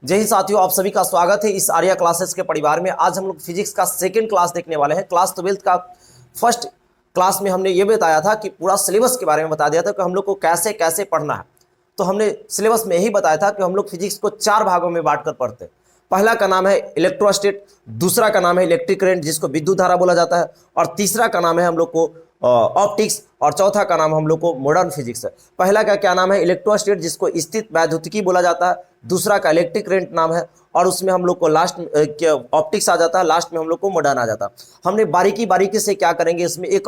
जय हिंद साथियों, आप सभी का स्वागत है इस आर्या क्लासेस के परिवार में। आज हम लोग फिजिक्स का सेकंड क्लास देखने वाले हैं। क्लास 12 का फर्स्ट क्लास में हमने ये बताया था कि पूरा सिलेबस के बारे में बता दिया था कि हम लोग को कैसे कैसे पढ़ना है। तो हमने सिलेबस में यही बताया था कि हम लोग फिजिक्स को 4 भागों में बांट कर पढ़ते हैं। पहला का नाम है इलेक्ट्रोस्टेट, दूसरा का नाम है इलेक्ट्रिक करंट जिसको विद्युत धारा बोला जाता है, और तीसरा का नाम है हम लोग को ऑप्टिक्स, और चौथा का नाम हम लोग को मॉडर्न फिजिक्स है। पहला का क्या नाम है इलेक्ट्रोस्टेट जिसको स्थित वैद्युतिकी बोला जाता है, दूसरा का इलेक्ट्रिक करंट नाम है, और उसमें हम लोग को लास्ट ऑप्टिक्स आ जाता है, लास्ट में हम लोग को मॉडर्न आ जाता है। हमने बारीकी बारीकी से क्या करेंगे, इसमें एक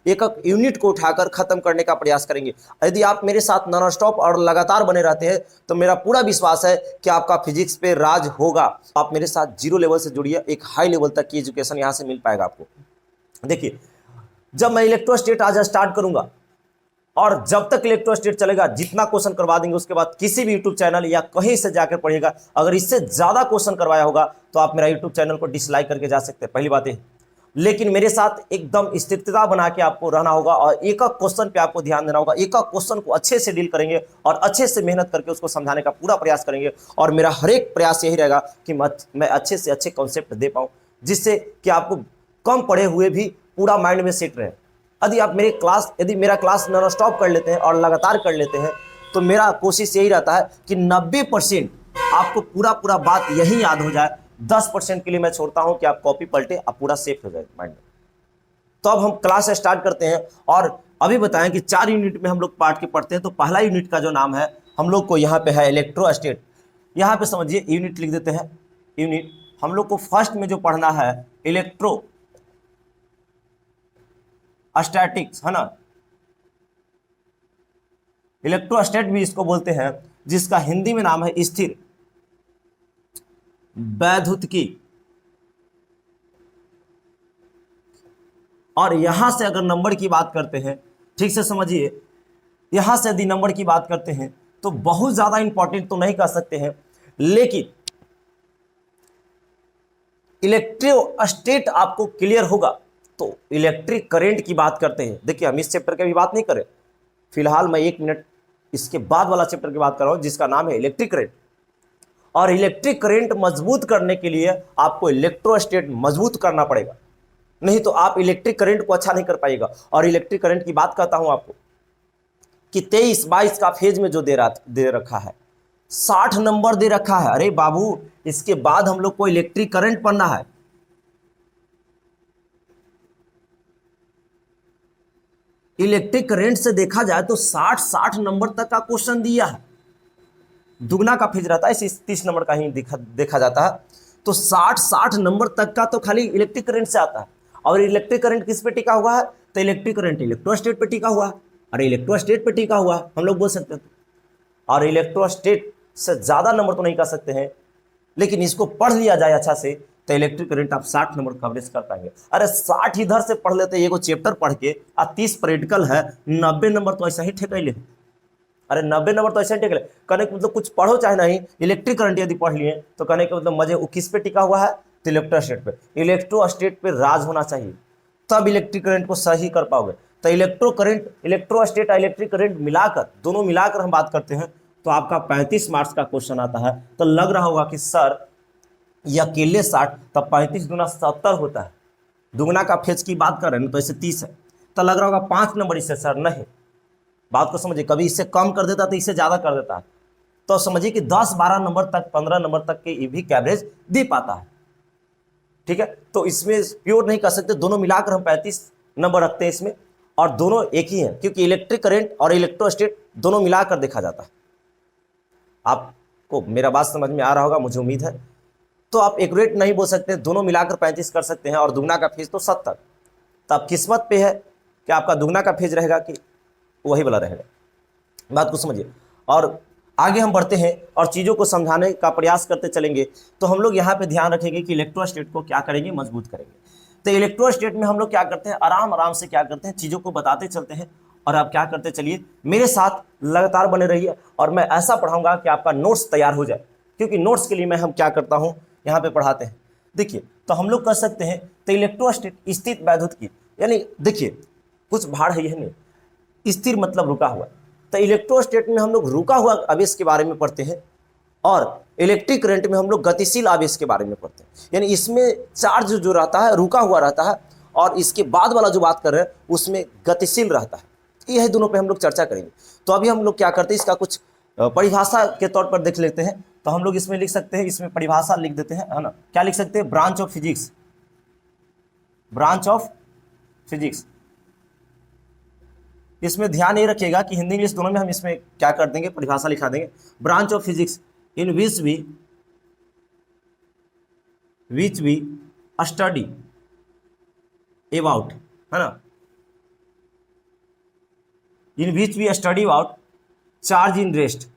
एक यूनिट को उठाकर खत्म करने का प्रयास करेंगे। यदि आप मेरे साथ नॉन स्टॉप और लगातार बने रहते हैं तो मेरा पूरा विश्वास है कि आपका फिजिक्स पे राज होगा। आप मेरे साथ 0 लेवल से जुड़िए, एक हाई लेवल तक की एजुकेशन यहाँ से मिल पाएगा आपको। देखिए, जब मैं इलेक्ट्रोस्टेट आज स्टार्ट करूंगा और जब तक इलेक्ट्रोस्टेट चलेगा, जितना क्वेश्चन करवा देंगे उसके बाद किसी भी यूट्यूब चैनल या कहीं से जाकर पढ़िएगा। अगर इससे ज्यादा क्वेश्चन करवाया होगा तो आप मेरा यूट्यूब चैनल को डिसलाइक करके जा सकते हैं, पहली बात है। लेकिन मेरे साथ एकदम स्थिरता बना के आपको रहना होगा और एक एक क्वेश्चन पे आपको ध्यान देना होगा। एक एक क्वेश्चन को अच्छे से डील करेंगे और अच्छे से मेहनत करके उसको समझाने का पूरा प्रयास करेंगे। और मेरा हर एक प्रयास यही रहेगा कि मैं अच्छे से अच्छे कॉन्सेप्ट दे पाऊँ, जिससे कि आपको कम पढ़े हुए भी पूरा माइंड में सेट रहे। यदि मेरा क्लास नॉन स्टॉप कर लेते हैं और लगातार कर लेते हैं तो मेरा कोशिश यही रहता है कि 90% आपको पूरा बात यही याद हो जाए। 10% के लिए मैं छोड़ता हूं कि आप कॉपी पलटे, आप पूरा सेफ हो जाए माइंड में। तो अब हम क्लास स्टार्ट करते हैं और अभी बताएं कि 4 यूनिट में हम लोग पार्ट के पढ़ते हैं। तो पहला यूनिट का जो नाम है हम लोग को यहाँ पे है इलेक्ट्रोस्टेट। यहाँ पे समझिए यूनिट लिख देते हैं। यूनिट हम लोग को फर्स्ट में जो पढ़ना है इलेक्ट्रो स्टैटिक्स, है ना। इलेक्ट्रोस्टेट भी इसको बोलते हैं, जिसका हिंदी में नाम है स्थिर वैद्युतिकी। और यहां से अगर नंबर की बात करते हैं, ठीक से समझिए, यहां से यदि नंबर की बात करते हैं तो बहुत ज्यादा इंपॉर्टेंट तो नहीं कह सकते हैं, लेकिन इलेक्ट्रोस्टेट आपको क्लियर होगा तो इलेक्ट्रिक करंट की बात करते हैं। देखिए, हम इस चैप्टर की भी बात नहीं करें फिलहाल, मैं 1 मिनट इसके बाद वाला चैप्टर की बात कर रहा हूं जिसका नाम है इलेक्ट्रिक करंट। और इलेक्ट्रिक करंट मजबूत करने के लिए आपको इलेक्ट्रोस्टेट मजबूत करना पड़ेगा, नहीं तो आप इलेक्ट्रिक करंट को अच्छा नहीं कर पाएगा। और इलेक्ट्रिक करंट की बात करता हूं आपको कि 23-22 का फेज में जो दे रखा है, 60 नंबर दे रखा है। अरे बाबू, इसके बाद हम लोग को इलेक्ट्रिक करंट पढ़ना है। इलेक्ट्रिक करंट से देखा जाए तो 60 नंबर तक का क्वेश्चन दिया है। दुगना का फेज रहता है, इसे 30 नंबर का ही देखा जाता है। तो 60 नंबर तक का तो खाली इलेक्ट्रिक करंट से आता है। और इलेक्ट्रिक करंट किस पे टिका हुआ है, तो इलेक्ट्रिक करंट इलेक्ट्रोस्टेट पे टिका हुआ है। अरे इलेक्ट्रोस्टेट पे टिका हुआ है हम लोग बोल सकते हैं। और इलेक्ट्रोस्टेट से ज्यादा नंबर तो नहीं कर सकते हैं, लेकिन इसको पढ़ लिया जाए अच्छा से तो इलेक्ट्रिक करंट आप 60 नंबर कवरेज कर पाएंगे। अरे 60 इधर से पढ़ लेते, एगो चैप्टर पढ़ के, 30 प्रैक्टिकल है, 90 नंबर तो ऐसा ही ठेकैले। अरे 90 नंबर तो ऐसे ही ठेकैले। कहने का मतलब कुछ पढ़ो चाहे नहीं, इलेक्ट्रिक करंट यदि पढ़ लिए तो कहने का मतलब मजे। वो किस पे टिका हुआ है, तो इलेक्ट्रोस्टेट पे। इलेक्ट्रोस्टेट पे राज होना चाहिए, तब इलेक्ट्रिक करंट को सही कर पाओगे। तो इलेक्ट्रोस्टेट और इलेक्ट्रिक करंट मिलाकर, दोनों मिलाकर हम बात करते हैं तो आपका 35 मार्क्स का क्वेश्चन आता है। तो लग रहा होगा कि सर ये अकेले 60, तब 35 दूना 70 होता है। दुगना का फेज की बात कर रहे हैं तो इसे 30 है, तो लग रहा होगा 5 नंबर इससे। सर नहीं, बात को समझिए, कभी इससे कम कर देता तो इससे ज्यादा कर देता है। तो समझिए कि 10-12 नंबर तक, 15 नंबर तक के भी एवरेज दे पाता है। ठीक है, तो इसमें प्योर नहीं कर सकते, दोनों मिलाकर हम 35 नंबर रखते हैं इसमें। और दोनों एक ही हैं, क्योंकि इलेक्ट्रिक करंट और इलेक्ट्रोस्टेट दोनों मिलाकर देखा जाता है। आपको मेरा बात समझ में आ रहा होगा, मुझे उम्मीद है। तो आप एक्यूरेट नहीं बोल सकते, दोनों मिलाकर 35 कर सकते हैं, और दुगना का फेज तो 70। तो आप किस्मत पे है कि आपका दुगना का फेज रहेगा कि वही वाला रहेगा। बात को समझिए, और आगे हम बढ़ते हैं और चीज़ों को समझाने का प्रयास करते चलेंगे। तो हम लोग यहाँ पे ध्यान रखेंगे कि इलेक्ट्रोस्टेट को क्या करेंगे, मजबूत करेंगे। तो इलेक्ट्रोस्टेट में हम लोग क्या करते हैं, आराम से क्या करते हैं, चीज़ों को बताते चलते हैं। और आप क्या करते चलिए, मेरे साथ लगातार बने रहिए, और मैं ऐसा पढ़ाऊंगा कि आपका नोट्स तैयार हो जाए। क्योंकि नोट्स के लिए मैं हम क्या करता हूँ, यहाँ पे पढ़ाते हैं। देखिए, तो हम लोग कर सकते हैं, तो इलेक्ट्रोस्टेट स्थित वैद्युतिकी, यानी देखिए कुछ भाड़ है, यह नहीं, स्थिर मतलब रुका हुआ। तो इलेक्ट्रोस्टेट में हम लोग रुका हुआ आवेश के बारे में पढ़ते हैं। और इलेक्ट्रिक करंट में हम लोग गतिशील आवेश के बारे में पढ़ते हैं, यानी इसमें चार्ज जो रहता है रुका हुआ रहता है, और इसके बाद वाला जो बात कर रहे हैं उसमें गतिशील रहता है। यही दोनों पे हम लोग चर्चा करेंगे। तो अभी हम लोग क्या करते हैं, इसका कुछ परिभाषा के तौर पर देख लेते हैं। तो हम लोग इसमें लिख सकते हैं, इसमें परिभाषा लिख देते हैं, है ना। क्या लिख सकते हैं, branch of physics, branch of physics. इसमें ध्यान ये रखिएगा कि हिंदी इंग्लिश दोनों में हम इसमें क्या कर देंगे, परिभाषा लिखा देंगे, branch of physics in which we study about, है ना, in which we study about charge in rest.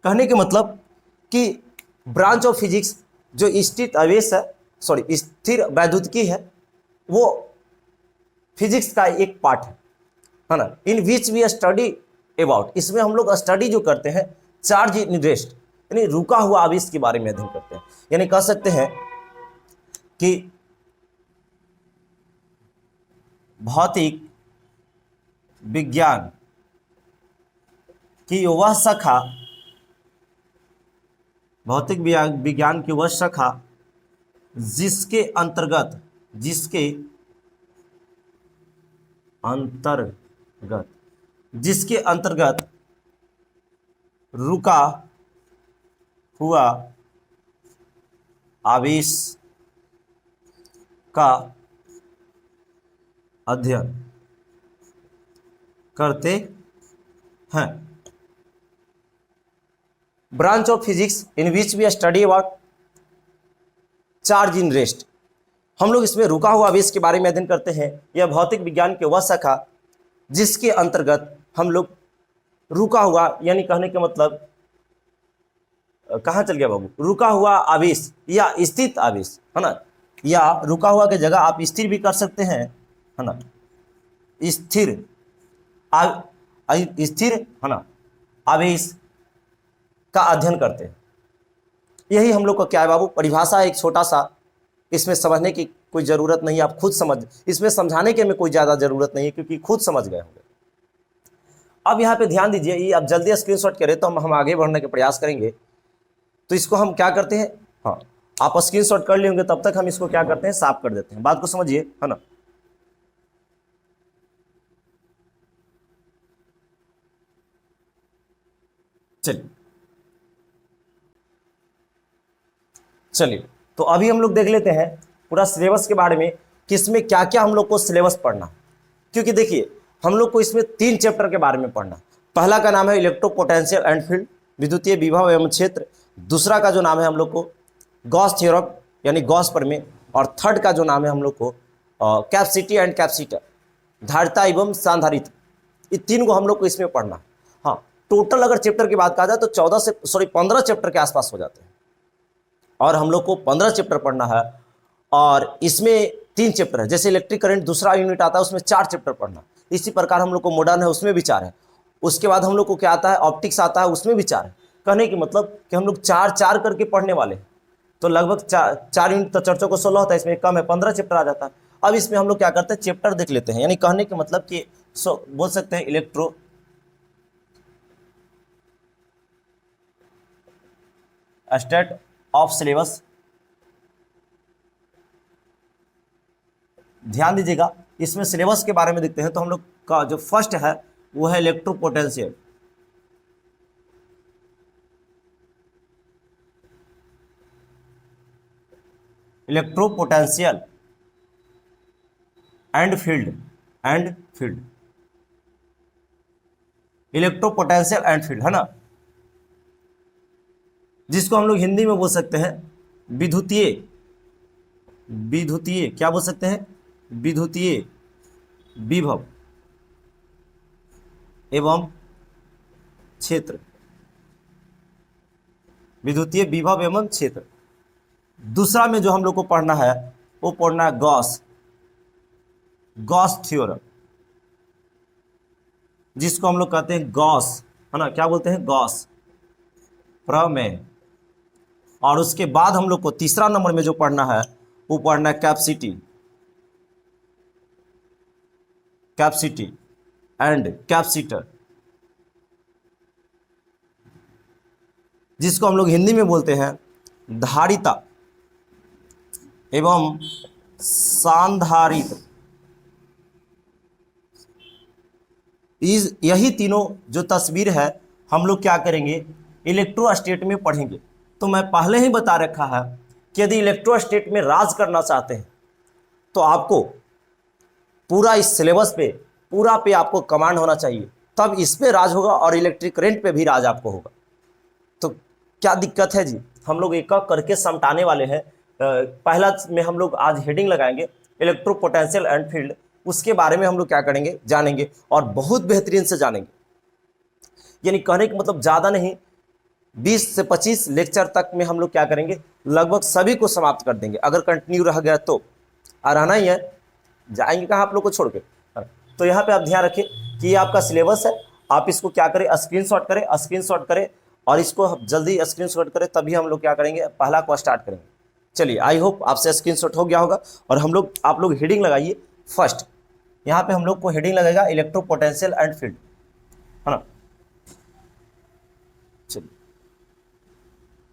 कहने के मतलब कि ब्रांच ऑफ फिजिक्स जो स्थिर आवेश है, सॉरी स्थिर वैद्युतिकी है, वो फिजिक्स का एक पार्ट है ना। In which we study about, इसमें हम लोग स्टडी जो करते हैं चार्ज इन रेस्ट, यानी रुका हुआ आवेश के बारे में अध्ययन करते हैं। यानी कह सकते हैं कि भौतिक विज्ञान की वह शाखा, भौतिक विज्ञान की वह शाखा जिसके अंतर्गत रुका हुआ आवेश का अध्ययन करते हैं। Branch of physics in which we study about charge in rest, हम लोग इसमें रुका हुआ आवेश के बारे में अध्ययन करते हैं। यह भौतिक विज्ञान की वह शाखा जिसके अंतर्गत हम लोग रुका हुआ, यानी कहने का मतलब कहाँ चल गया बाबू, रुका हुआ आवेश या स्थित आवेश, है ना, या रुका हुआ के जगह आप स्थिर भी कर सकते हैं, है ना, स्थिर है ना, आवेश का अध्ययन करते हैं। यही हम लोग का क्या है बाबू, परिभाषा एक छोटा सा, इसमें समझने की कोई ज़रूरत नहीं, आप खुद समझ, इसमें समझाने के में कोई ज़्यादा ज़रूरत नहीं है क्योंकि खुद समझ गए होंगे। अब यहाँ पे ध्यान दीजिए, ये आप जल्दी स्क्रीनशॉट करें तो हम आगे बढ़ने के प्रयास करेंगे। तो इसको हम क्या करते हैं, हाँ आप स्क्रीनशॉट कर लेंगे, तब तक हम इसको क्या करते हैं, साफ कर देते हैं। बात को समझिए, है ना। चलिए तो अभी हम लोग देख लेते हैं पूरा सिलेबस के बारे में कि इसमें क्या क्या हम लोग को सिलेबस पढ़ना, क्योंकि देखिए हम लोग को इसमें 3 चैप्टर के बारे में पढ़ना। पहला का नाम है इलेक्ट्रो पोटेंशियल एंड फील्ड, विद्युतीय विभव एवं क्षेत्र। दूसरा का जो नाम है हम लोग को गॉस थ्योरम यानी गॉस प्रमेय, और थर्ड का जो नाम है हम लोग को कैपेसिटी एंड कैपेसिटर, धारिता एवं सांधारित्र। ये 3 को हम लोग को इसमें पढ़ना। हाँ, टोटल अगर चैप्टर की बात कहा जाए तो 15 चैप्टर के आसपास हो जाते हैं, और हम लोग को 15 चैप्टर पढ़ना है। और इसमें 3 चैप्टर है, जैसे इलेक्ट्रिक करंट दूसरा यूनिट आता है उसमें 4 चैप्टर पढ़ना। इसी प्रकार हम लोग को मॉडर्न है उसमें भी 4 है। उसके बाद हम लोग को क्या आता है, ऑप्टिक्स आता है, उसमें भी 4 है। कहने की मतलब कि हम लोग 4 करके पढ़ने वाले हैं। तो लगभग 4 यूनिट, तो चर्चों को 16 होता है, इसमें कम है 15 चैप्टर आ जाता है। अब इसमें हम लोग क्या करते हैं, चैप्टर देख लेते हैं। यानी कहने के मतलब कि बोल सकते हैं इलेक्ट्रो स्टेट ऑफ सिलेबस। ध्यान दीजिएगा, इसमें सिलेबस के बारे में देखते हैं। तो हम लोग का जो फर्स्ट है वो है electro potential. Electro potential and field, electro potential and field, है ना, जिसको हम लोग हिंदी में बोल सकते हैं विद्युतीय क्या बोल सकते हैं, विद्युतीय विभव एवं क्षेत्र, विद्युतीय विभव एवं क्षेत्र। दूसरा में जो हम लोग को पढ़ना है वो पढ़ना है गॉस थ्योरम, जिसको हम लोग कहते हैं गॉस, है ना, क्या बोलते हैं, गॉस प्रमेय। और उसके बाद हम लोग को तीसरा नंबर में जो पढ़ना है वो पढ़ना है कैपेसिटी एंड कैपेसिटर। जिसको हम लोग हिंदी में बोलते हैं धारिता एवं सांधारित्र, यही तीनों जो तस्वीर है हम लोग क्या करेंगे, इलेक्ट्रोस्टेट में पढ़ेंगे। तो मैं पहले ही बता रखा है कि यदि इलेक्ट्रोस्टेट में राज करना चाहते हैं तो आपको पूरा इस सिलेबस पे पूरा पे आपको कमांड होना चाहिए, तब इस पे राज होगा और इलेक्ट्रिक करंट पे भी राज आपको होगा। तो क्या दिक्कत है जी, हम लोग एक एक करके समटाने वाले हैं। पहला में हम लोग आज हेडिंग लगाएंगे इलेक्ट्रो पोटेंशियल एंड फील्ड, उसके बारे में हम लोग क्या करेंगे, जानेंगे और बहुत बेहतरीन से जानेंगे। यानी कहने का मतलब ज़्यादा नहीं, 20 से 25 लेक्चर तक में हम लोग क्या करेंगे, लगभग सभी को समाप्त कर देंगे। अगर कंटिन्यू रह गया तो रहना ही है, जाएंगे कहाँ आप लोग को छोड़ के। तो यहाँ पे आप ध्यान रखिए कि ये आपका सिलेबस है, आप इसको क्या करें, स्क्रीनशॉट करें और इसको जल्दी स्क्रीनशॉट करें, तभी हम लोग क्या करेंगे, पहला को स्टार्ट करेंगे। चलिए, आई होप आपसे स्क्रीनशॉट हो गया होगा। और आप लोग हेडिंग लगाइए फर्स्ट, यहाँ पे हम लोग को हेडिंग लगेगा इलेक्ट्रो पोटेंशियल एंड फील्ड, है ना। चलिए,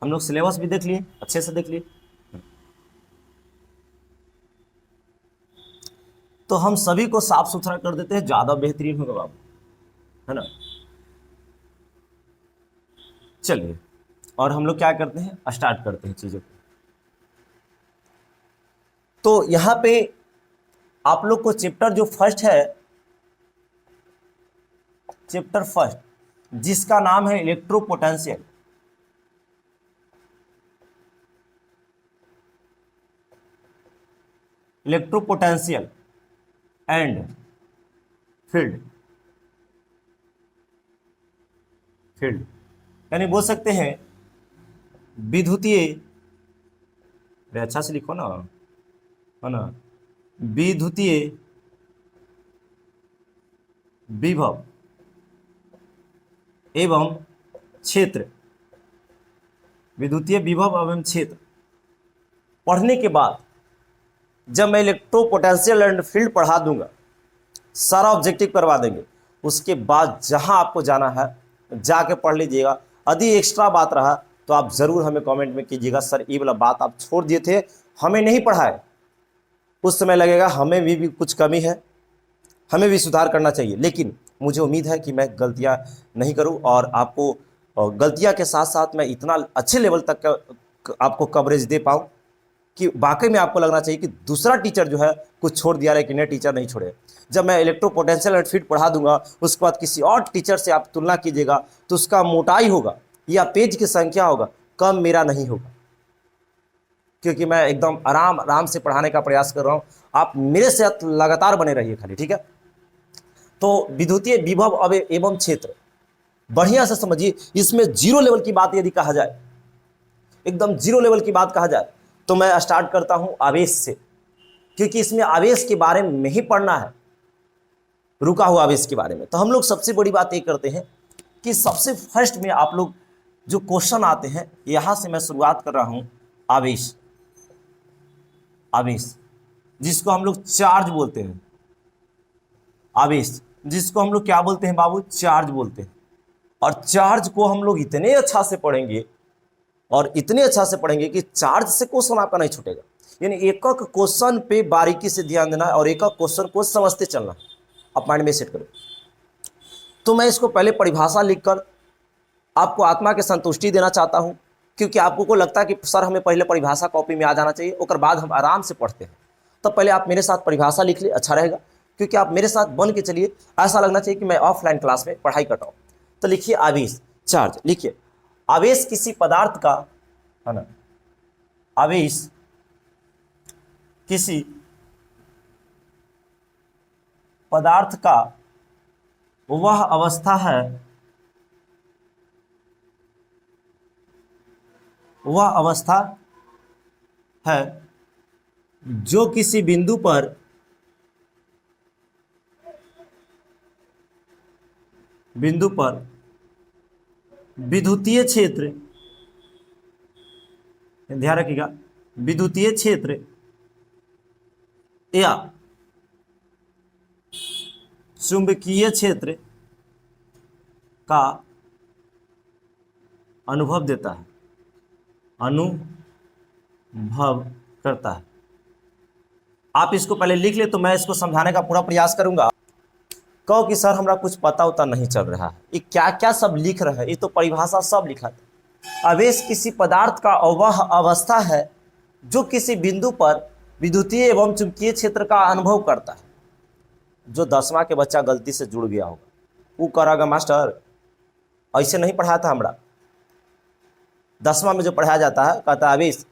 हम लोग सिलेबस भी देख लिए, अच्छे से देख लिए। तो हम सभी को साफ सुथरा कर देते हैं, ज़्यादा बेहतरीन होगा बाबू, है ना। चलिए, और हम लोग क्या करते हैं, स्टार्ट करते हैं चीज़ों को। तो यहाँ पे आप लोग को चैप्टर जो फर्स्ट है, चैप्टर फर्स्ट, जिसका नाम है electro potential, electro potential and field, यानी बोल सकते हैं विद्युतीय, अच्छा से लिखो ना, है ना, विद्युतीय विभव एवं क्षेत्र, विद्युतीय विभव एवं क्षेत्र पढ़ने के बाद जब मैं इलेक्ट्रो पोटेंशियल एंड फील्ड पढ़ा दूंगा, सारा ऑब्जेक्टिव करवा देंगे, उसके बाद जहां आपको जाना है जाके पढ़ लीजिएगा। यदि एक्स्ट्रा बात रहा तो आप ज़रूर हमें कमेंट में कीजिएगा, सर ये वाला बात आप छोड़ दिए थे, हमें नहीं पढ़ाए। उस समय लगेगा हमें भी कुछ कमी है, हमें भी सुधार करना चाहिए, लेकिन मुझे उम्मीद है कि मैं गलतियां नहीं करूं और आपको गलतियां के साथ साथ मैं इतना अच्छे लेवल तक का आपको कवरेज दे पाऊं कि वाकई में आपको लगना चाहिए कि दूसरा टीचर जो है कुछ छोड़ दिया, लेकिन ये टीचर नहीं छोड़े। जब मैं इलेक्ट्रो पोटेंशियल एंड फील्ड पढ़ा दूंगा, उसके बाद किसी और टीचर से आप तुलना कीजिएगा तो उसका मोटाई होगा या पेज की संख्या होगा, कम मेरा नहीं होगा, क्योंकि मैं एकदम आराम से पढ़ाने का प्रयास कर रहा हूँ। आप मेरे साथ लगातार बने रहिए खाली, ठीक है। तो विद्युतीय विभव एवं क्षेत्र बढ़िया से समझिए। इसमें जीरो लेवल की बात यदि कहा जाए, एकदम जीरो लेवल की बात कहा जाए, तो मैं स्टार्ट करता हूं आवेश से, क्योंकि इसमें आवेश के बारे में ही पढ़ना है, रुका हुआ आवेश के बारे में। तो हम लोग सबसे बड़ी बात ये करते हैं कि सबसे फर्स्ट में आप लोग जो क्वेश्चन आते हैं, यहां से मैं शुरुआत कर रहा हूं। आवेश, आवेश जिसको हम लोग चार्ज बोलते हैं, आवेश जिसको हम लोग क्या बोलते हैं बाबू, चार्ज बोलते हैं। और चार्ज को हम लोग इतने अच्छा से पढ़ेंगे और इतने अच्छा से पढ़ेंगे कि चार्ज से क्वेश्चन आपका नहीं छूटेगा। यानी एक एक क्वेश्चन पे बारीकी से ध्यान देना और एक एक क्वेश्चन को समझते चलना, आप माइंड में सेट करो। तो मैं इसको पहले परिभाषा लिखकर आपको आत्मा की संतुष्टि देना चाहता हूं, क्योंकि आपको को लगता है कि सर हमें पहले परिभाषा कॉपी में आ जाना चाहिए, उसके बाद हम आराम से पढ़ते हैं। तब पहले आप मेरे साथ परिभाषा लिख ले, अच्छा रहेगा, क्योंकि आप मेरे साथ बन के चलिए, ऐसा लगना चाहिए कि मैं ऑफलाइन क्लास में पढ़ाई कर रहा हूँ। तो लिखिए आवेश, चार्ज लिखिए। आवेश किसी पदार्थ का, है ना, आवेश किसी पदार्थ का वह अवस्था है, वह अवस्था है जो किसी बिंदु पर विद्युतीय क्षेत्र, ध्यान रखिएगा, विद्युतीय क्षेत्र या चुंबकीय क्षेत्र का अनुभव देता है, अनुभव करता है। आप इसको पहले लिख ले तो मैं इसको समझाने का पूरा प्रयास करूंगा। कहो कि सर हमरा कुछ पता उता नहीं चल रहा है, ये क्या क्या सब लिख रहे हैं, ये तो परिभाषा सब लिखा था। आवेश किसी पदार्थ का वह अवस्था है जो किसी बिंदु पर विद्युतीय एवं चुंबकीय क्षेत्र का अनुभव करता है। जो 10वां के बच्चा गलती से जुड़ गया होगा वो करेगा मास्टर ऐसे नहीं पढ़ाया था हमरा। 10वां में जो पढ़ाया जाता है कहता है आवेश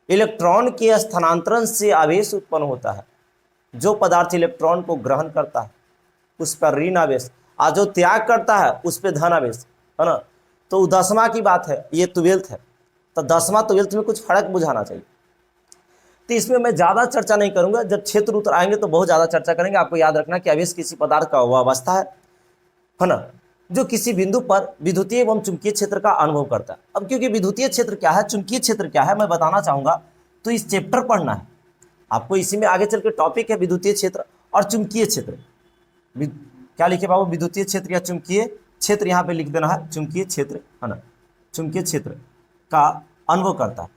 इलेक्ट्रॉन के स्थानांतरण से आवेश उत्पन्न होता है। जो पदार्थ इलेक्ट्रॉन को ग्रहण करता है उस पर ऋण आवेश, और जो त्याग करता है उस पर धन आवेश, है ना। तो 10वां की बात है, ये 12th है, तो 10वां 12th में कुछ फर्क बुझाना चाहिए। तो इसमें मैं ज़्यादा चर्चा नहीं करूंगा, जब क्षेत्र उतर आएंगे तो बहुत ज़्यादा चर्चा करेंगे। आपको याद रखना कि आवेश किसी पदार्थ का वह अवस्था है ना, जो किसी बिंदु पर विद्युतीय एवं चुंबकीय क्षेत्र का अनुभव करता है। अब क्योंकि विद्युतीय क्षेत्र क्या है, चुंबकीय क्षेत्र क्या है, मैं बताना चाहूंगा, तो इस चैप्टर पढ़ना है आपको। इसी में आगे चल के टॉपिक है विद्युतीय क्षेत्र और चुंबकीय क्षेत्र। क्या लिखे बाबू, विद्युतीय क्षेत्र या चुंबकीय क्षेत्र, यहाँ पे लिख देना है चुंबकीय क्षेत्र, है ना। चुंबकीय क्षेत्र का अनुभव करता है।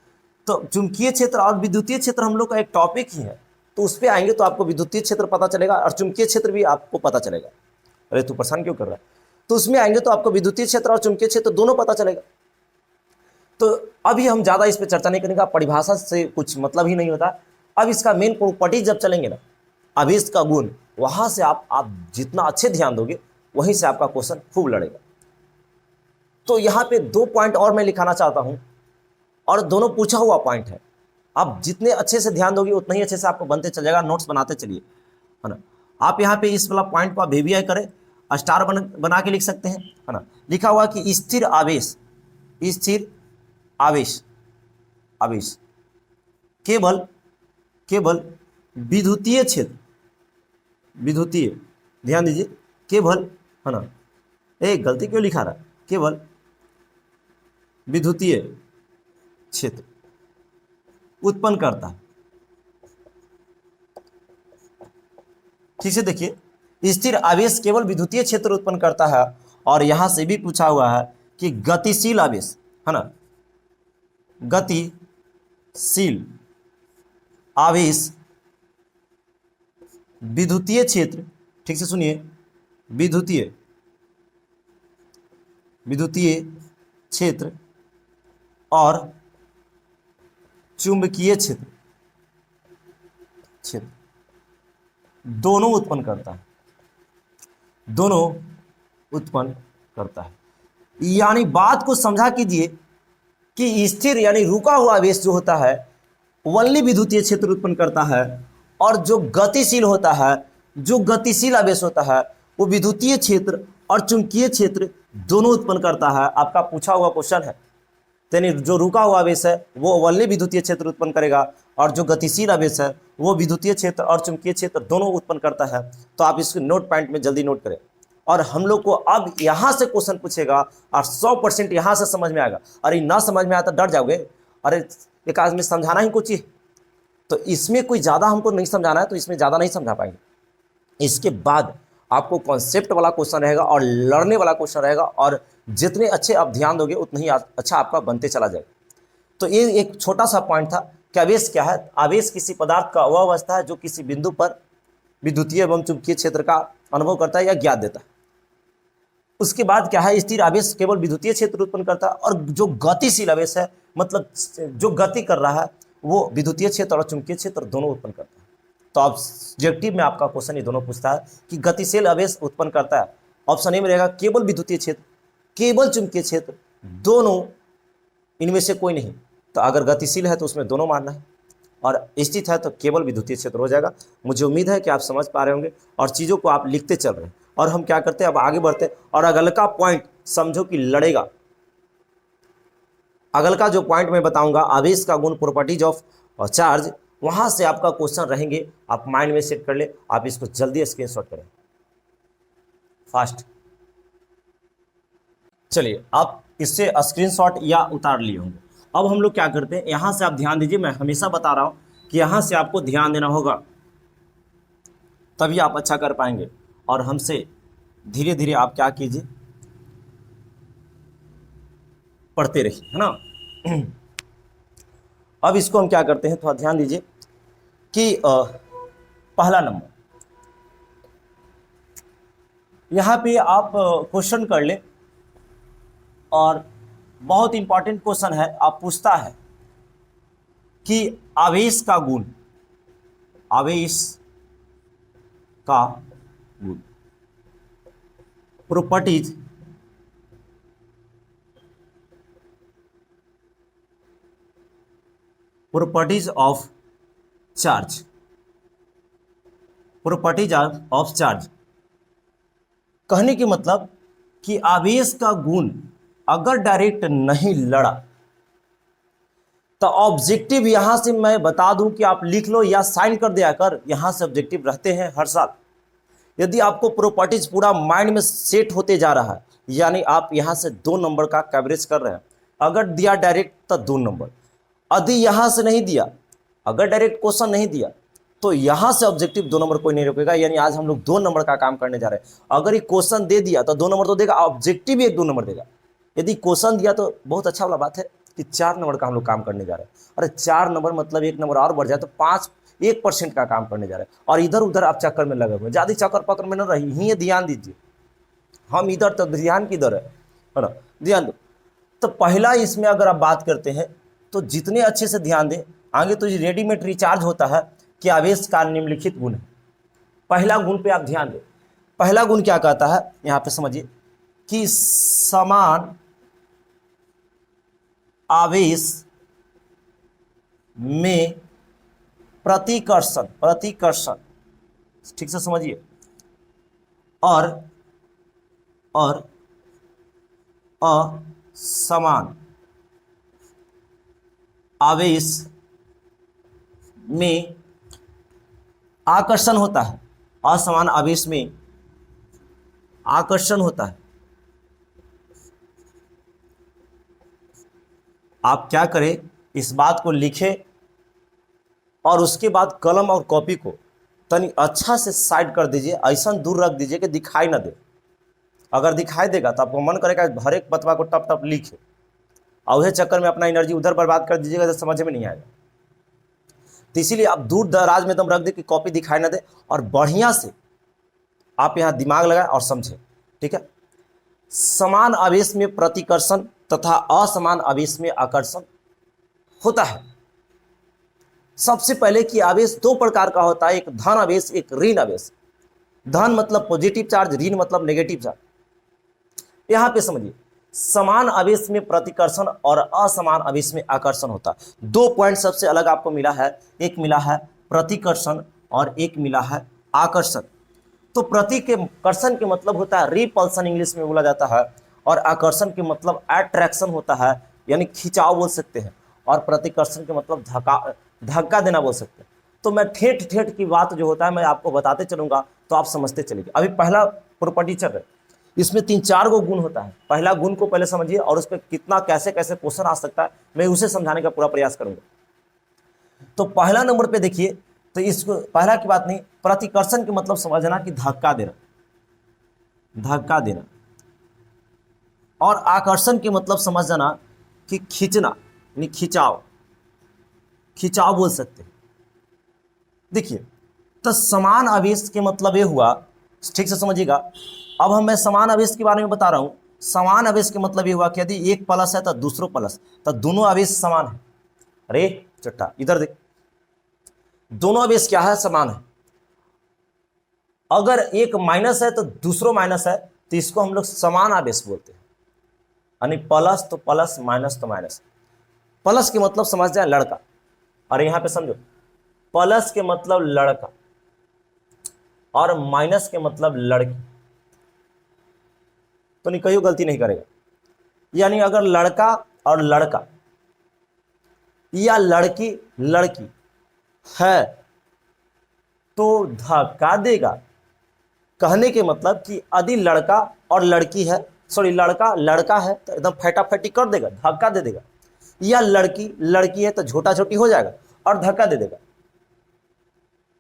तो चुंबकीय क्षेत्र और विद्युतीय क्षेत्र हम लोग का एक टॉपिक ही है, तो उस पर आएंगे तो आपको विद्युतीय क्षेत्र पता चलेगा और चुंबकीय क्षेत्र भी आपको पता चलेगा। अरे तू परेशान क्यों कर रहा है, तो उसमें आएंगे तो आपको विद्युतीय क्षेत्र और चुंबकीय क्षेत्र दोनों पता चलेगा। तो अभी हम ज़्यादा इस पर चर्चा नहीं करेंगे, परिभाषा से कुछ मतलब ही नहीं होता। अब इसका मेन प्रॉपर्टी जब चलेंगे ना, आवेश का गुण, वहां से आप जितना अच्छे ध्यान दोगे वहीं से आपका क्वेश्चन खूब लड़ेगा। तो यहाँ पे 2 पॉइंट और मैं लिखाना चाहता हूं, और दोनों पूछा हुआ पॉइंट है। आप जितने अच्छे से ध्यान दोगे उतना ही अच्छे से आपको बनते चल जाएगा, नोट्स बनाते चलिए, है ना। आप यहाँ पे इस वाला पॉइंट को आप VVI करें, स्टार बना के लिख सकते हैं, है ना। लिखा हुआ कि स्थिर आवेश, स्थिर आवेश, आवेश केवल विद्युतीय क्षेत्र, विद्युतीय, ध्यान दीजिए, केवल, है ना, गलती क्यों लिखा रहा, केवल विद्युतीय क्षेत्र उत्पन्न करता है। ठीक से देखिए, स्थिर आवेश केवल विद्युतीय क्षेत्र उत्पन्न करता है। और यहां से भी पूछा हुआ है कि गतिशील आवेश, है ना, गतिशील आवेश विद्युतीय क्षेत्र, ठीक से सुनिए, विद्युतीय क्षेत्र और चुंबकीय क्षेत्र दोनों उत्पन्न करता है, दोनों उत्पन्न करता है। यानी बात को समझा कीजिए कि स्थिर यानी रुका हुआ आवेश जो होता है ओनली विद्युतीय क्षेत्र उत्पन्न करता है, और जो गतिशील होता है, जो गतिशील आवेश होता है वो विद्युतीय क्षेत्र और चुंबकीय क्षेत्र दोनों उत्पन्न करता है। आपका पूछा हुआ क्वेश्चन है, यानी जो रुका हुआ आवेश है वो ओनली विद्युतीय क्षेत्र उत्पन्न करेगा, और जो गतिशील आवेश है वो विद्युतीय क्षेत्र और चुंबकीय क्षेत्र दोनों उत्पन्न करता है। तो आप इसको नोट पॉइंट में जल्दी नोट करें। और हम लोग को अब यहाँ से क्वेश्चन पूछेगा और 100% यहाँ से समझ में आएगा। अरे ना समझ में आया तो डर जाओगे, अरे एक आदमी समझाना ही कुछ ही, तो इसमें कोई ज़्यादा हमको नहीं समझाना है, तो इसमें ज़्यादा नहीं समझा पाएंगे। इसके बाद आपको कॉन्सेप्ट वाला क्वेश्चन रहेगा और लड़ने वाला क्वेश्चन रहेगा, और जितने अच्छे आप ध्यान दोगे उतना ही अच्छा आपका बनते चला जाएगा। तो ये एक छोटा सा पॉइंट था कि आवेश क्या है। आवेश किसी पदार्थ का वह अवस्था है जो किसी बिंदु पर विद्युतीय एवं चुंबकीय क्षेत्र का अनुभव करता है या ज्ञात देता है। उसके बाद क्या है, स्थिर आवेश केवल विद्युतीय क्षेत्र उत्पन्न करता है, और जो गतिशील आवेश है मतलब जो गति कर रहा है वो विद्युतीय क्षेत्र और चुंबकीय क्षेत्र दोनों उत्पन्न करता है। तो ऑब्जेक्टिव में आपका क्वेश्चन ये दोनों पूछता है कि गतिशील आवेश उत्पन्न करता है, ऑप्शन ए में रहेगा केवल विद्युतीय क्षेत्र, केवल चुंबकीय क्षेत्र, दोनों, इनमें से कोई नहीं। तो अगर गतिशील है तो उसमें दोनों मानना है, और स्थित है तो केवल विद्युतीय क्षेत्र हो जाएगा। मुझे उम्मीद है कि आप समझ पा रहे होंगे और चीज़ों को आप लिखते चल रहे हैं। और हम क्या करते हैं, अब आगे बढ़ते हैं, और अगल का पॉइंट समझो कि लड़ेगा। अगल का जो पॉइंट मैं बताऊंगा, आवेश का गुण, प्रॉपर्टीज ऑफ चार्ज, वहां से आपका क्वेश्चन रहेंगे। आप माइंड में सेट कर ले, आप इसको जल्दी स्क्रीनशॉट करें फास्ट। चलिए आप इससे स्क्रीनशॉट या उतार लिए होंगे। अब हम लोग क्या करते हैं, यहां से आप ध्यान दीजिए, मैं हमेशा बता रहा हूं कि यहां से आपको ध्यान देना होगा, तभी आप अच्छा कर पाएंगे। और हमसे धीरे धीरे आप क्या कीजिए, पढ़ते रहिए, है ना। अब इसको हम क्या करते हैं, थोड़ा ध्यान दीजिए कि पहला नंबर यहाँ पे आप क्वेश्चन कर ले, और बहुत इंपॉर्टेंट क्वेश्चन है। आप पूछता है कि आवेश का गुण, आवेश का गुण, properties of charge, properties of charge. कहने के मतलब कि आवेश का गुण अगर डायरेक्ट नहीं लड़ा तो ऑब्जेक्टिव यहां से मैं बता दूं कि आप लिख लो या साइन कर दिया कर, यहां से ऑब्जेक्टिव रहते हैं हर साल। यदि आपको प्रॉपर्टीज पूरा माइंड में सेट होते जा रहा है, यानी आप यहां से 2 नंबर का कवरेज कर रहे हैं। अगर दिया डायरेक्ट तो 2 नंबर, यदि यहां से नहीं दिया, अगर डायरेक्ट क्वेश्चन नहीं दिया तो यहां से ऑब्जेक्टिव 2 नंबर कोई नहीं रोकेगा। यानी आज हम लोग 2 नंबर का काम करने जा रहे हैं। अगर ये क्वेश्चन दे दिया तो 2 नंबर तो देगा, ऑब्जेक्टिव भी 1-2 नंबर देगा। यदि क्वेश्चन दिया तो बहुत अच्छा वाला बात है कि 4 नंबर का हम लोग काम करने जा रहे हैं। अरे 4 नंबर मतलब 1 नंबर और बढ़ जाए तो 1% का काम करने जा रहे हैं। और इधर उधर आप चक्कर में लगे हुए, ज्यादा चक्कर पकड़ में न रही, यही ध्यान दीजिए। हम इधर तो ध्यान किधर है ना, ध्यान दो। तो पहला इसमें अगर आप बात करते हैं तो जितने अच्छे से ध्यान दें, आगे तो रेडीमेड रिचार्ज होता है कि आवेश का निम्नलिखित गुण है। पहला गुण पे आप ध्यान दें। पहला गुण क्या कहता है, यहां पे समझिए कि समान आवेश में प्रतिकर्षण, ठीक से समझिए, और असमान आवेश में आकर्षण होता है। असमान आवेश में आकर्षण होता है। आप क्या करें, इस बात को लिखें और उसके बाद कलम और कॉपी को तनी अच्छा से साइड कर दीजिए, ऐसा दूर रख दीजिए कि दिखाई ना दे। अगर दिखाई देगा तो आपको मन करेगा हर एक बतवा को टप टप लिखे, और उस चक्कर में अपना एनर्जी उधर बर्बाद कर दीजिएगा तो समझ में नहीं आएगा। तो इसीलिए आप दूर दराज में एकदम रख दे कि कॉपी दिखाई ना दे, और बढ़िया से आप यहाँ दिमाग लगाएं और समझें, ठीक है। समान आवेश में प्रतिकर्षण तथा असमान आवेश में आकर्षण होता है। सबसे पहले कि आवेश 2 प्रकार का होता है, एक धन आवेश, एक ऋण आवेश। धन मतलब पॉजिटिव चार्ज, ऋण मतलब नेगेटिव चार्ज। यहां पे समझिए, समान आवेश में प्रतिकर्षण और असमान आवेश में आकर्षण होता है। 2 पॉइंट सबसे अलग आपको मिला है, एक मिला है प्रतिकर्षण और एक मिला है आकर्षण। तो प्रतिकर्षण के मतलब होता है रिपल्सन, इंग्लिश में बोला जाता है, और आकर्षण के मतलब अट्रैक्शन होता है, यानी खिंचाव बोल सकते हैं, और प्रतिकर्षण के मतलब धक्का देना बोल सकते हैं। तो मैं ठेठ की बात जो होता है मैं आपको बताते चलूंगा तो आप समझते चलेंगे। अभी पहला प्रॉपर्टी चल रहा है, इसमें 3-4 गो गुण होता है। पहला गुण को पहले समझिए और उस पर कितना कैसे कैसे क्वेश्चन आ सकता है, मैं उसे समझाने का पूरा प्रयास करूंगा। तो पहला नंबर पे देखिए, तो इसको पहला की बात नहीं, प्रतिकर्षण के मतलब समझना कि धक्का देना, और आकर्षण के मतलब समझ जाना कि खींचना, यानी खिंचाव बोल सकते हैं। देखिए, तो समान आवेश के मतलब ये हुआ, ठीक से समझिएगा। अब मैं समान आवेश के बारे में बता रहा हूं। समान आवेश के मतलब ये हुआ कि यदि एक प्लस है तो दूसरो प्लस, तो दोनों आवेश समान है। अरे चट्टा इधर देख, दोनों आवेश क्या है, समान है। अगर एक माइनस है तो दूसरो माइनस है, तो इसको हम लोग समान आवेश बोलते हैं। यानी प्लस तो प्लस, माइनस तो माइनस। प्लस के मतलब समझ जाए लड़का, और यहां पे समझो, प्लस के मतलब लड़का और माइनस के मतलब लड़की, तो नहीं कहीं गलती नहीं करेगा। यानी अगर लड़का और लड़का या लड़की है तो धक्का देगा। कहने के मतलब कि यदि लड़का और लड़की है, सॉरी लड़का है तो एकदम फटाफटी कर देगा, धक्का दे देगा, या लड़की है तो छोटा छोटी हो जाएगा और धक्का दे देगा।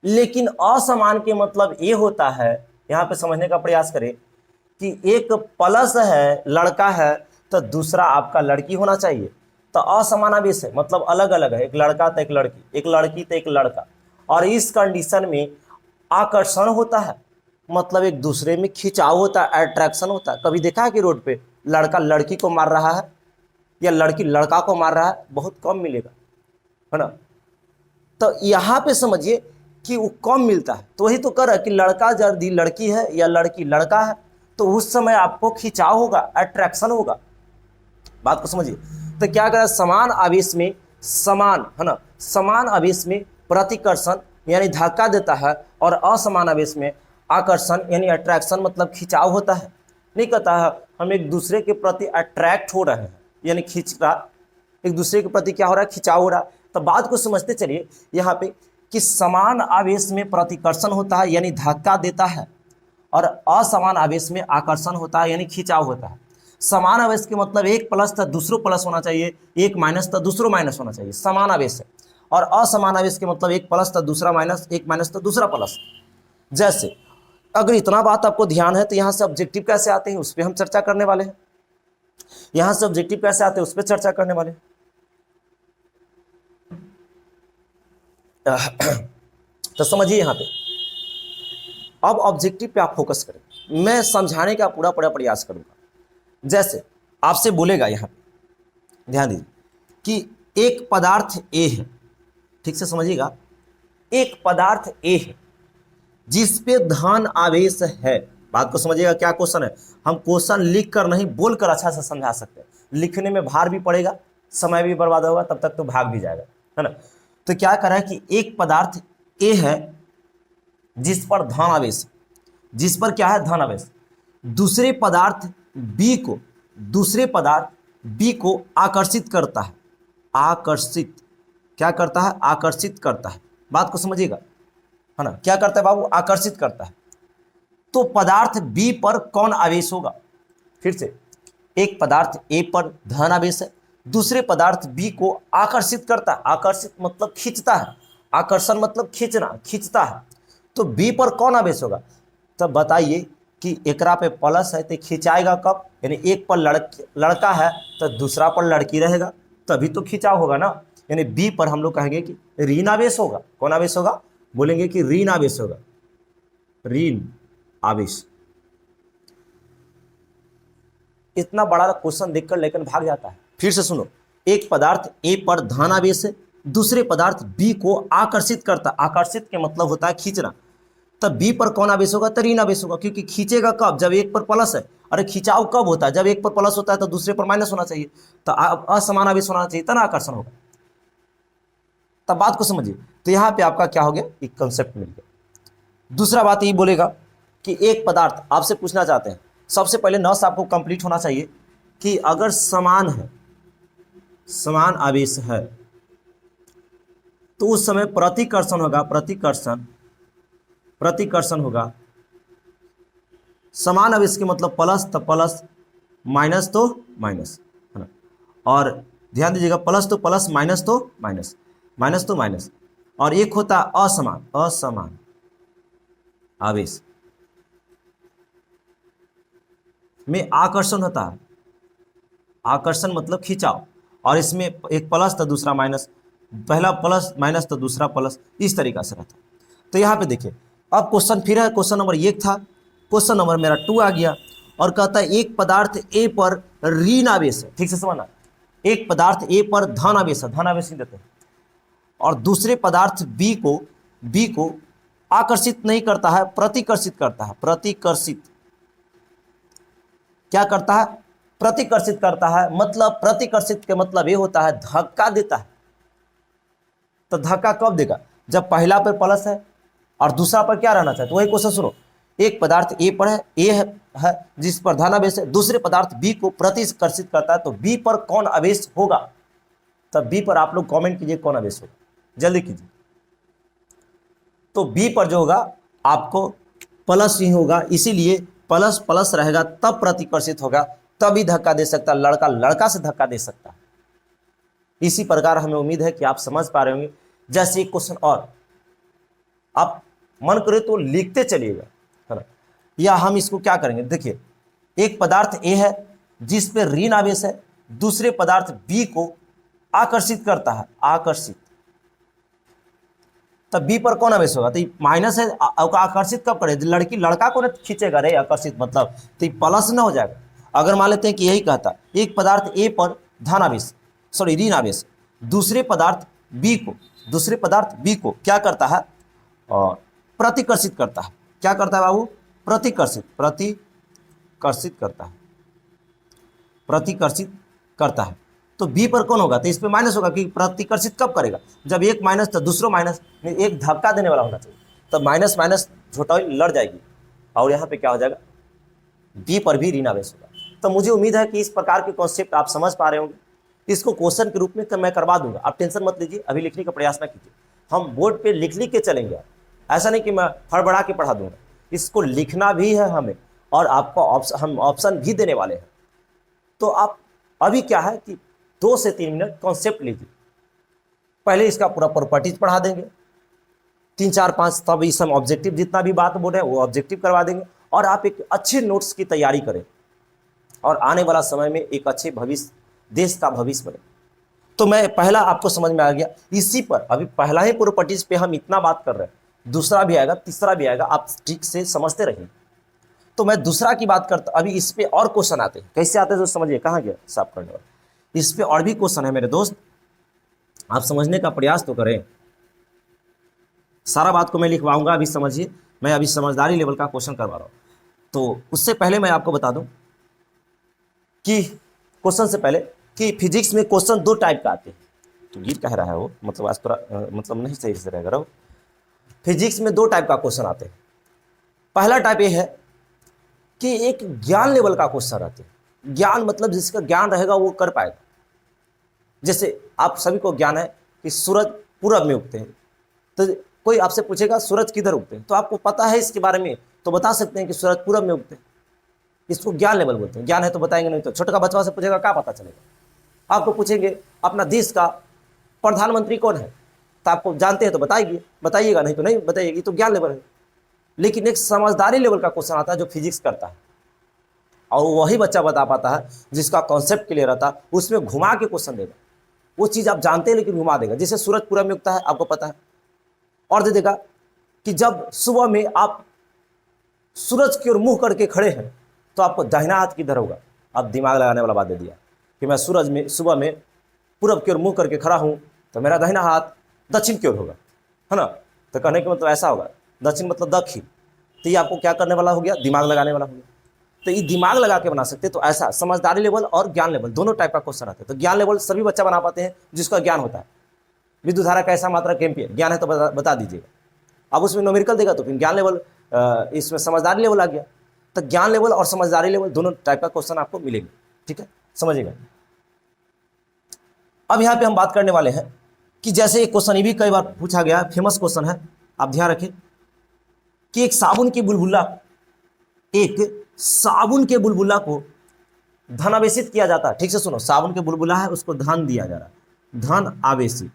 लेकिन असमान के मतलब ये होता है, यहां पे समझने का प्रयास करें कि एक प्लस है, लड़का है, तो दूसरा आपका लड़की होना चाहिए। तो असमान आवेश है मतलब अलग अलग है, एक लड़का तो एक लड़की, एक लड़की तो एक लड़का, और इस कंडीशन में आकर्षण होता है मतलब एक दूसरे में खिंचाव होता है, अट्रैक्शन होता है। कभी देखा है कि रोड पे लड़का लड़की को मार रहा है या लड़की लड़का को मार रहा है? बहुत कम मिलेगा, है ना। तो यहाँ पे समझिए कि वो कम मिलता है, तो वही तो कर रहा है कि लड़का यदि लड़की है या लड़की लड़का है तो उस समय आपको खिंचाव होगा, अट्रैक्शन होगा। बात को समझिए। तो क्या करें, समान आवेश में समान, है ना, समान आवेश में प्रतिकर्षण यानी धक्का देता है, और असमान आवेश में आकर्षण यानी अट्रैक्शन मतलब खिंचाव होता है। नहीं कहता है हम एक दूसरे के प्रति अट्रैक्ट हो रहे हैं यानी खींच रहा, एक दूसरे के प्रति क्या हो रहा है, खिंचाव हो रहा है। तो बात को समझते चलिए यहाँ पे कि समान आवेश में प्रतिकर्षण होता है यानी धक्का देता है, और असमान आवेश में आकर्षण होता है यानी खिंचाव होता है। समान आवेश के मतलब एक प्लस तो दूसरो प्लस होना चाहिए, एक माइनस तो दूसरो माइनस होना चाहिए, समान आवेश है। और असमान आवेश के मतलब एक प्लस तो दूसरा माइनस, एक माइनस तो दूसरा प्लस। जैसे अगर इतना बात आपको ध्यान है तो यहाँ से ऑब्जेक्टिव कैसे आते हैं उस पर हम चर्चा करने वाले हैं। यहाँ से ऑब्जेक्टिव कैसे आते हैं उस पर चर्चा करने वाले हैं। तो समझिए यहाँ पे अब ऑब्जेक्टिव पे आप फोकस करें, मैं समझाने का पूरा प्रयास करूंगा। जैसे आपसे बोलेगा यहाँ पे ध्यान दीजिए कि एक पदार्थ ए है, ठीक से समझिएगा, एक पदार्थ ए है जिस पे धन आवेश है। बात को समझिएगा क्या क्वेश्चन है, हम क्वेश्चन लिख कर नहीं बोल कर अच्छा से समझा सकते हैं, लिखने में भार भी पड़ेगा, समय भी बर्बाद होगा, तब तक तो भाग भी जाएगा, है ना। तो क्या करा है कि एक पदार्थ ए है जिस पर धन आवेश, जिस पर क्या है, धन आवेश, दूसरे पदार्थ बी को, दूसरे पदार्थ बी को आकर्षित करता है। आकर्षित क्या करता है, आकर्षित करता है। बात को समझिएगा, है ना, क्या करता है बाबू, आकर्षित करता है। तो पदार्थ बी पर कौन आवेश होगा, फिर से एक पदार्थ ए पर धन आवेश है, दूसरे पदार्थ बी को आकर्षित करता है। आकर्षित मतलब खींचता है, आकर्षण मतलब खींचना, खींचता है। तो बी पर कौन आवेश होगा, तब बताइए कि एकरा पे प्लस है तो खिंचाएगा कब, यानी एक पर लड़का है तो दूसरा पर लड़की रहेगा, तभी तो खिंचाव होगा ना। यानी बी पर हम लोग कहेंगे कि ऋण आवेश होगा। कौन आवेश होगा, बोलेंगे कि ऋण आवेश होगा, ऋण आवेश। इतना बड़ा क्वेश्चन देखकर लेकिन भाग जाता है। फिर से सुनो, एक पदार्थ ए पर धन आवेश है, दूसरे पदार्थ बी को आकर्षित करता। आकर्षित के मतलब होता है खींचना, तब बी पर कौन आवेश होगा, तो ऋण आवेश होगा, क्योंकि खींचेगा कब, जब एक पर प्लस है। अरे खिंचाव कब होता है, जब एक पर प्लस होता है तो दूसरे पर माइनस होना चाहिए, तो असमान आवेश होना चाहिए, तब आकर्षण होगा। तब बात को समझिए। तो यहाँ पे आपका क्या हो गया, एक कंसेप्ट मिल गया। दूसरा बात ये बोलेगा कि एक पदार्थ, आपसे पूछना चाहते हैं, सबसे पहले नस आपको कंप्लीट होना चाहिए कि अगर समान है, समान आवेश है, तो उस समय प्रतिकर्षण होगा, प्रतिकर्षण, प्रतिकर्षण होगा। समान आवेश के मतलब प्लस तो प्लस, माइनस तो माइनस, है ना। और ध्यान दीजिएगा, प्लस तो प्लस, माइनस तो माइनस, माइनस तो माइनस। और एक होता है असमान, असमान आवेश में आकर्षण होता है। आकर्षण मतलब खिंचाव, और इसमें एक प्लस तो दूसरा माइनस, पहला प्लस माइनस तो दूसरा प्लस, इस तरीका से रहता है। तो यहाँ पे देखिए, अब क्वेश्चन फिर है, क्वेश्चन नंबर 1 था, क्वेश्चन नंबर मेरा 2 आ गया, और कहता है एक पदार्थ ए पर ऋण आवेश है। ठीक से समझना, एक पदार्थ ए पर धन आवेश है, धन आवेश नहीं देते हैं, और दूसरे पदार्थ बी को आकर्षित नहीं करता है, प्रतिकर्षित करता है। प्रतिकर्षित क्या करता है, प्रतिकर्षित करता है। मतलब प्रतिकर्षित के मतलब ये होता है धक्का देता है। तो धक्का कब देगा, जब पहला पर प्लस है और दूसरा पर क्या रहना चाहिए। तो वही क्वेश्चन सुनो, एक पदार्थ ए पर है, ए है जिस पर धन आवेश है, दूसरे पदार्थ बी को प्रतिकर्षित करता है, तो बी पर कौन आवेश होगा। तब बी पर आप लोग कमेंट कीजिए कौन आवेश होगा, जल्दी कीजिए। तो बी पर जो होगा आपको प्लस ही होगा, इसीलिए प्लस प्लस रहेगा तब प्रतिकर्षित होगा, तभी धक्का दे सकता, लड़का लड़का से धक्का दे सकता है। इसी प्रकार हमें उम्मीद है कि आप समझ पा रहे होंगे। जैसे एक क्वेश्चन और आप मन करे तो लिखते चलिएगा, है ना, या हम इसको क्या करेंगे, देखिए एक पदार्थ ए है जिस पे ऋण आवेश है दूसरे पदार्थ बी को आकर्षित करता है, आकर्षित, तब बी पर कौन आवेश होगा? तो माइनस है, आकर्षित कब करे? लड़की लड़का को ना खींचेगा रे आकर्षित, मतलब तो ये प्लस ना हो जाएगा। अगर मान लेते हैं कि यही कहता एक पदार्थ ए पर धन आवेश, सॉरी ऋण आवेश दूसरे पदार्थ बी को, दूसरे पदार्थ बी को क्या करता है? और प्रतिकर्षित करता है। क्या करता है बाबू? प्रतिकर्षित, प्रतिकर्षित करता है, प्रतिकर्षित करता है। तो बी पर कौन होगा? तो इस पे माइनस होगा कि प्रतिकर्षित कब करेगा? जब एक माइनस तो दूसरा माइनस, एक धक्का देने वाला होना चाहिए, तब माइनस माइनस छोटा लड़ जाएगी और यहाँ पे क्या हो जाएगा? बी पर भी ऋण आवेश होगा। तो मुझे उम्मीद है कि इस प्रकार के कॉन्सेप्ट आप समझ पा रहे होंगे। इसको क्वेश्चन के रूप में मैं करवा दूंगा, आप टेंशन मत लीजिए, अभी लिखने का प्रयास ना कीजिए। हम बोर्ड पे लिख के चलेंगे, ऐसा नहीं कि मैं हड़बड़ा के पढ़ा दूंगा। इसको लिखना भी है हमें और आपको हम ऑप्शन भी देने वाले हैं। तो आप अभी क्या है कि 2 से 3 मिनट कॉन्सेप्ट लीजिए, पहले इसका पूरा प्रॉपर्टीज पढ़ा देंगे, 3 4 5, तब इस हम ऑब्जेक्टिव जितना भी बात बोल रहे हैं वो ऑब्जेक्टिव करवा देंगे और आप एक अच्छे नोट्स की तैयारी करें और आने वाला समय में एक अच्छे भविष्य, देश का भविष्य बने। तो मैं पहला आपको समझ में आ गया, इसी पर अभी पहला ही प्रॉपर्टीज पे हम इतना बात कर रहे हैं, दूसरा भी आएगा, तीसरा भी आएगा, आप ठीक से समझते रहिए। तो मैं दूसरा की बात करता, अभी इस पे और क्वेश्चन आते हैं, कैसे आते हैं तो समझिए। कहाँ गया साफ करने वाला? इस पे और भी क्वेश्चन है मेरे दोस्त, आप समझने का प्रयास तो करें। सारा बात को मैं लिखवाऊंगा, अभी समझिए, मैं अभी समझदारी लेवल का क्वेश्चन करवा रहा हूँ। तो उससे पहले मैं आपको बता दूं कि क्वेश्चन से पहले कि फिजिक्स में क्वेश्चन 2 टाइप का आते हैं। तो गिर कह रहा है वो, मतलब आज थोड़ा मतलब नहीं सही से रहेगा। फिजिक्स में 2 टाइप का क्वेश्चन आते हैं। पहला टाइप ये है कि एक ज्ञान लेवल का क्वेश्चन रहते हैं। ज्ञान मतलब जिसका ज्ञान रहेगा वो कर पाएगा। जैसे आप सभी को ज्ञान है कि सूरज पूरब में उगते हैं, तो कोई आपसे पूछेगा सूरज किधर उगते हैं, तो आपको पता है इसके बारे में, तो बता सकते हैं कि सूरज पूरब में उगते हैं। इसको ज्ञान लेवल बोलते हैं। ज्ञान है तो बताएंगे, नहीं तो छोटा बच्चा से पूछेगा क्या पता चलेगा। आपको पूछेंगे अपना देश का प्रधानमंत्री कौन है, तो आपको जानते हैं तो बताइएगा, नहीं तो नहीं बताइएगी, तो ज्ञान लेवल है। लेकिन एक समझदारी लेवल का क्वेश्चन आता है जो फिजिक्स करता है, और वही बच्चा बता पाता है जिसका कॉन्सेप्ट क्लियर रहता है। उसमें घुमा के क्वेश्चन देगा, वो चीज़ आप जानते हैं लेकिन घुमा देगा। जैसे सूरज पूरब में उगता है आपको पता है, और दे देगा कि जब सुबह में आप सूरज की ओर मुंह करके खड़े हैं तो आपको दाहिना हाथ किधर होगा। अब दिमाग लगाने वाला बात दे दिया कि मैं सूरज में सुबह में पूरब की ओर मुंह करके खड़ा हूं तो मेरा दाहिना हाथ दक्षिण की ओर होगा, है ना। तो कहने का मतलब ऐसा होगा, दक्षिण मतलब दक्षिण। तो ये आपको क्या करने वाला हो गया? दिमाग लगाने वाला हो गया। तो ये दिमाग लगा के बना सकते हैं। तो ऐसा समझदारी लेवल और ज्ञान लेवल दोनों टाइप का क्वेश्चन आता है। तो ज्ञान लेवल सभी बच्चा बना पाते हैं जिसका ज्ञान होता है। विद्युत धारा का ऐसा मात्रा एम्पियर, ज्ञान है तो बता दीजिएगा। अब उसमें न्यूमेरिकल देगा तो फिर ज्ञान लेवल, इसमें समझदारी लेवल आ गया। तो ज्ञान लेवल और समझदारी लेवल दोनों टाइप का क्वेश्चन आपको मिलेंगे, ठीक है, समझिएगा। अब यहाँ पे हम बात करने वाले हैं कि जैसे एक क्वेश्चन ये भी कई बार पूछा गया, फेमस क्वेश्चन है, आप ध्यान रखें कि एक साबुन के बुलबुला को धनावेशित किया जाता है। ठीक से सुनो, साबुन के बुलबुला है उसको धन दिया जा रहा है, धन आवेशित,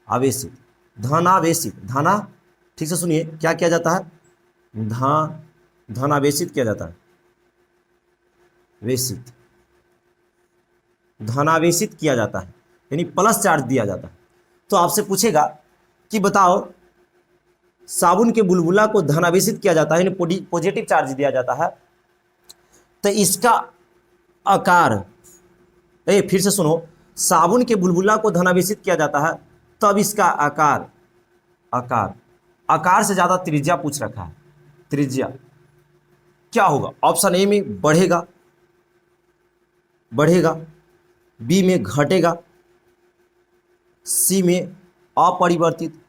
आवेशित, धनावेशित, धना, ठीक से सुनिए, क्या किया जाता है? धनावेशित किया जाता है, वेशित, धनावेशित किया जाता है, यानी प्लस चार्ज दिया जाता है। तो आपसे पूछेगा कि बताओ साबुन के बुलबुला को धनावेशित किया जाता है, यानी पॉजिटिव चार्ज दिया जाता है, तो इसका आकार, फिर से सुनो, साबुन के बुलबुला को धनावेशित किया जाता है तब इसका आकार, आकार से ज्यादा त्रिज्या पूछ रखा है। त्रिज्या क्या होगा? ऑप्शन ए में बढ़ेगा, बी में घटेगा, सी में अपरिवर्तित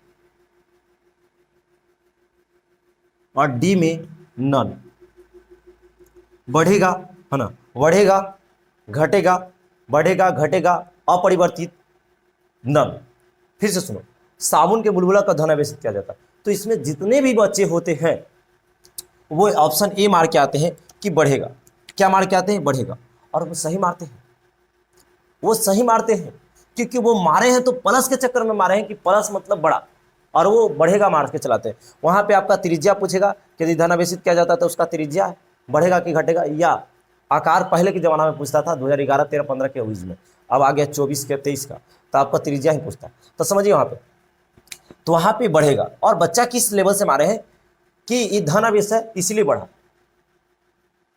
और डी में नन। बढ़ेगा, है ना, बढ़ेगा, घटेगा, बढ़ेगा, घटेगा, अपरिवर्तित, नन। फिर से सुनो, साबुन के बुलबुला का धनावेशित किया जाता है। तो इसमें जितने भी बच्चे होते हैं वो ऑप्शन ए मार के आते हैं कि बढ़ेगा। क्या मार के आते हैं? बढ़ेगा। और वो सही मारते हैं, वो सही मारते हैं क्योंकि वो मारे हैं तो प्लस के चक्कर में मारे हैं कि प्लस मतलब बड़ा, और वो बढ़ेगा मार के चलाते हैं। वहां पे आपका त्रिज्या पूछेगा कि यदि धनावेशित किया जाता है तो उसका त्रिज्या बढ़ेगा कि घटेगा, या आकार पहले के जमाना में पूछता था 2011, 13, 15 के यूज में, अब आ गया 24 के 23 का, तो आपका त्रिज्या ही पूछता है। तो समझिए वहाँ पे, तो वहाँ पे बढ़ेगा। और बच्चा किस लेवल से मारे है कि ये धनावेश है इसलिए बढ़ा,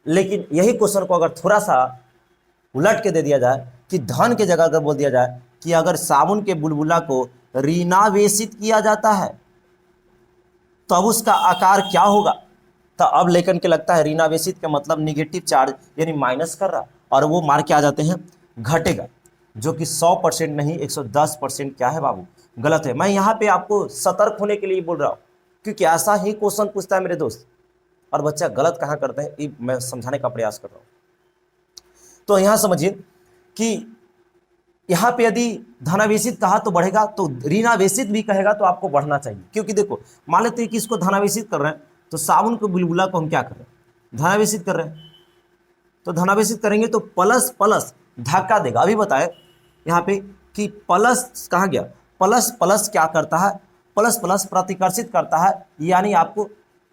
लेकिन यही क्वेश्चन को अगर थोड़ा सा उलट के दे दिया जाए कि धन के जगह अगर बोल दिया जाए कि अगर साबुन के बुलबुला को ऋणावेशित किया जाता है तो अब उसका आकार क्या होगा। तो अब लेकिन के लगता है ऋणावेशित का मतलब निगेटिव चार्ज यानी माइनस कर रहा, और वो मार के आ जाते हैं घटेगा, जो कि 100% नहीं 110% क्या है बाबू, गलत है। मैं यहाँ पे आपको सतर्क होने के लिए बोल रहा हूँ, क्योंकि ऐसा ही क्वेश्चन पूछता है मेरे दोस्त, और बच्चा गलत कहाँ करते हैं ये मैं समझाने का प्रयास कर रहा हूँ। तो यहाँ समझिए कि यहाँ पे यदि धनावेशित कहा तो बढ़ेगा, तो ऋणावेशित भी कहेगा तो आपको बढ़ना चाहिए। क्योंकि देखो मान लेते हैं कि इसको धनावेशित कर रहे हैं, तो साबुन के बुलबुला को हम क्या कर रहे हैं, धनावेशित कर रहे हैं, तो धनावेशित करेंगे तो प्लस प्लस धक्का देगा। अभी बताए यहाँ पे कि प्लस कहाँ गया, प्लस प्लस क्या करता है, प्लस प्लस प्रतिकर्षित करता है, यानी आपको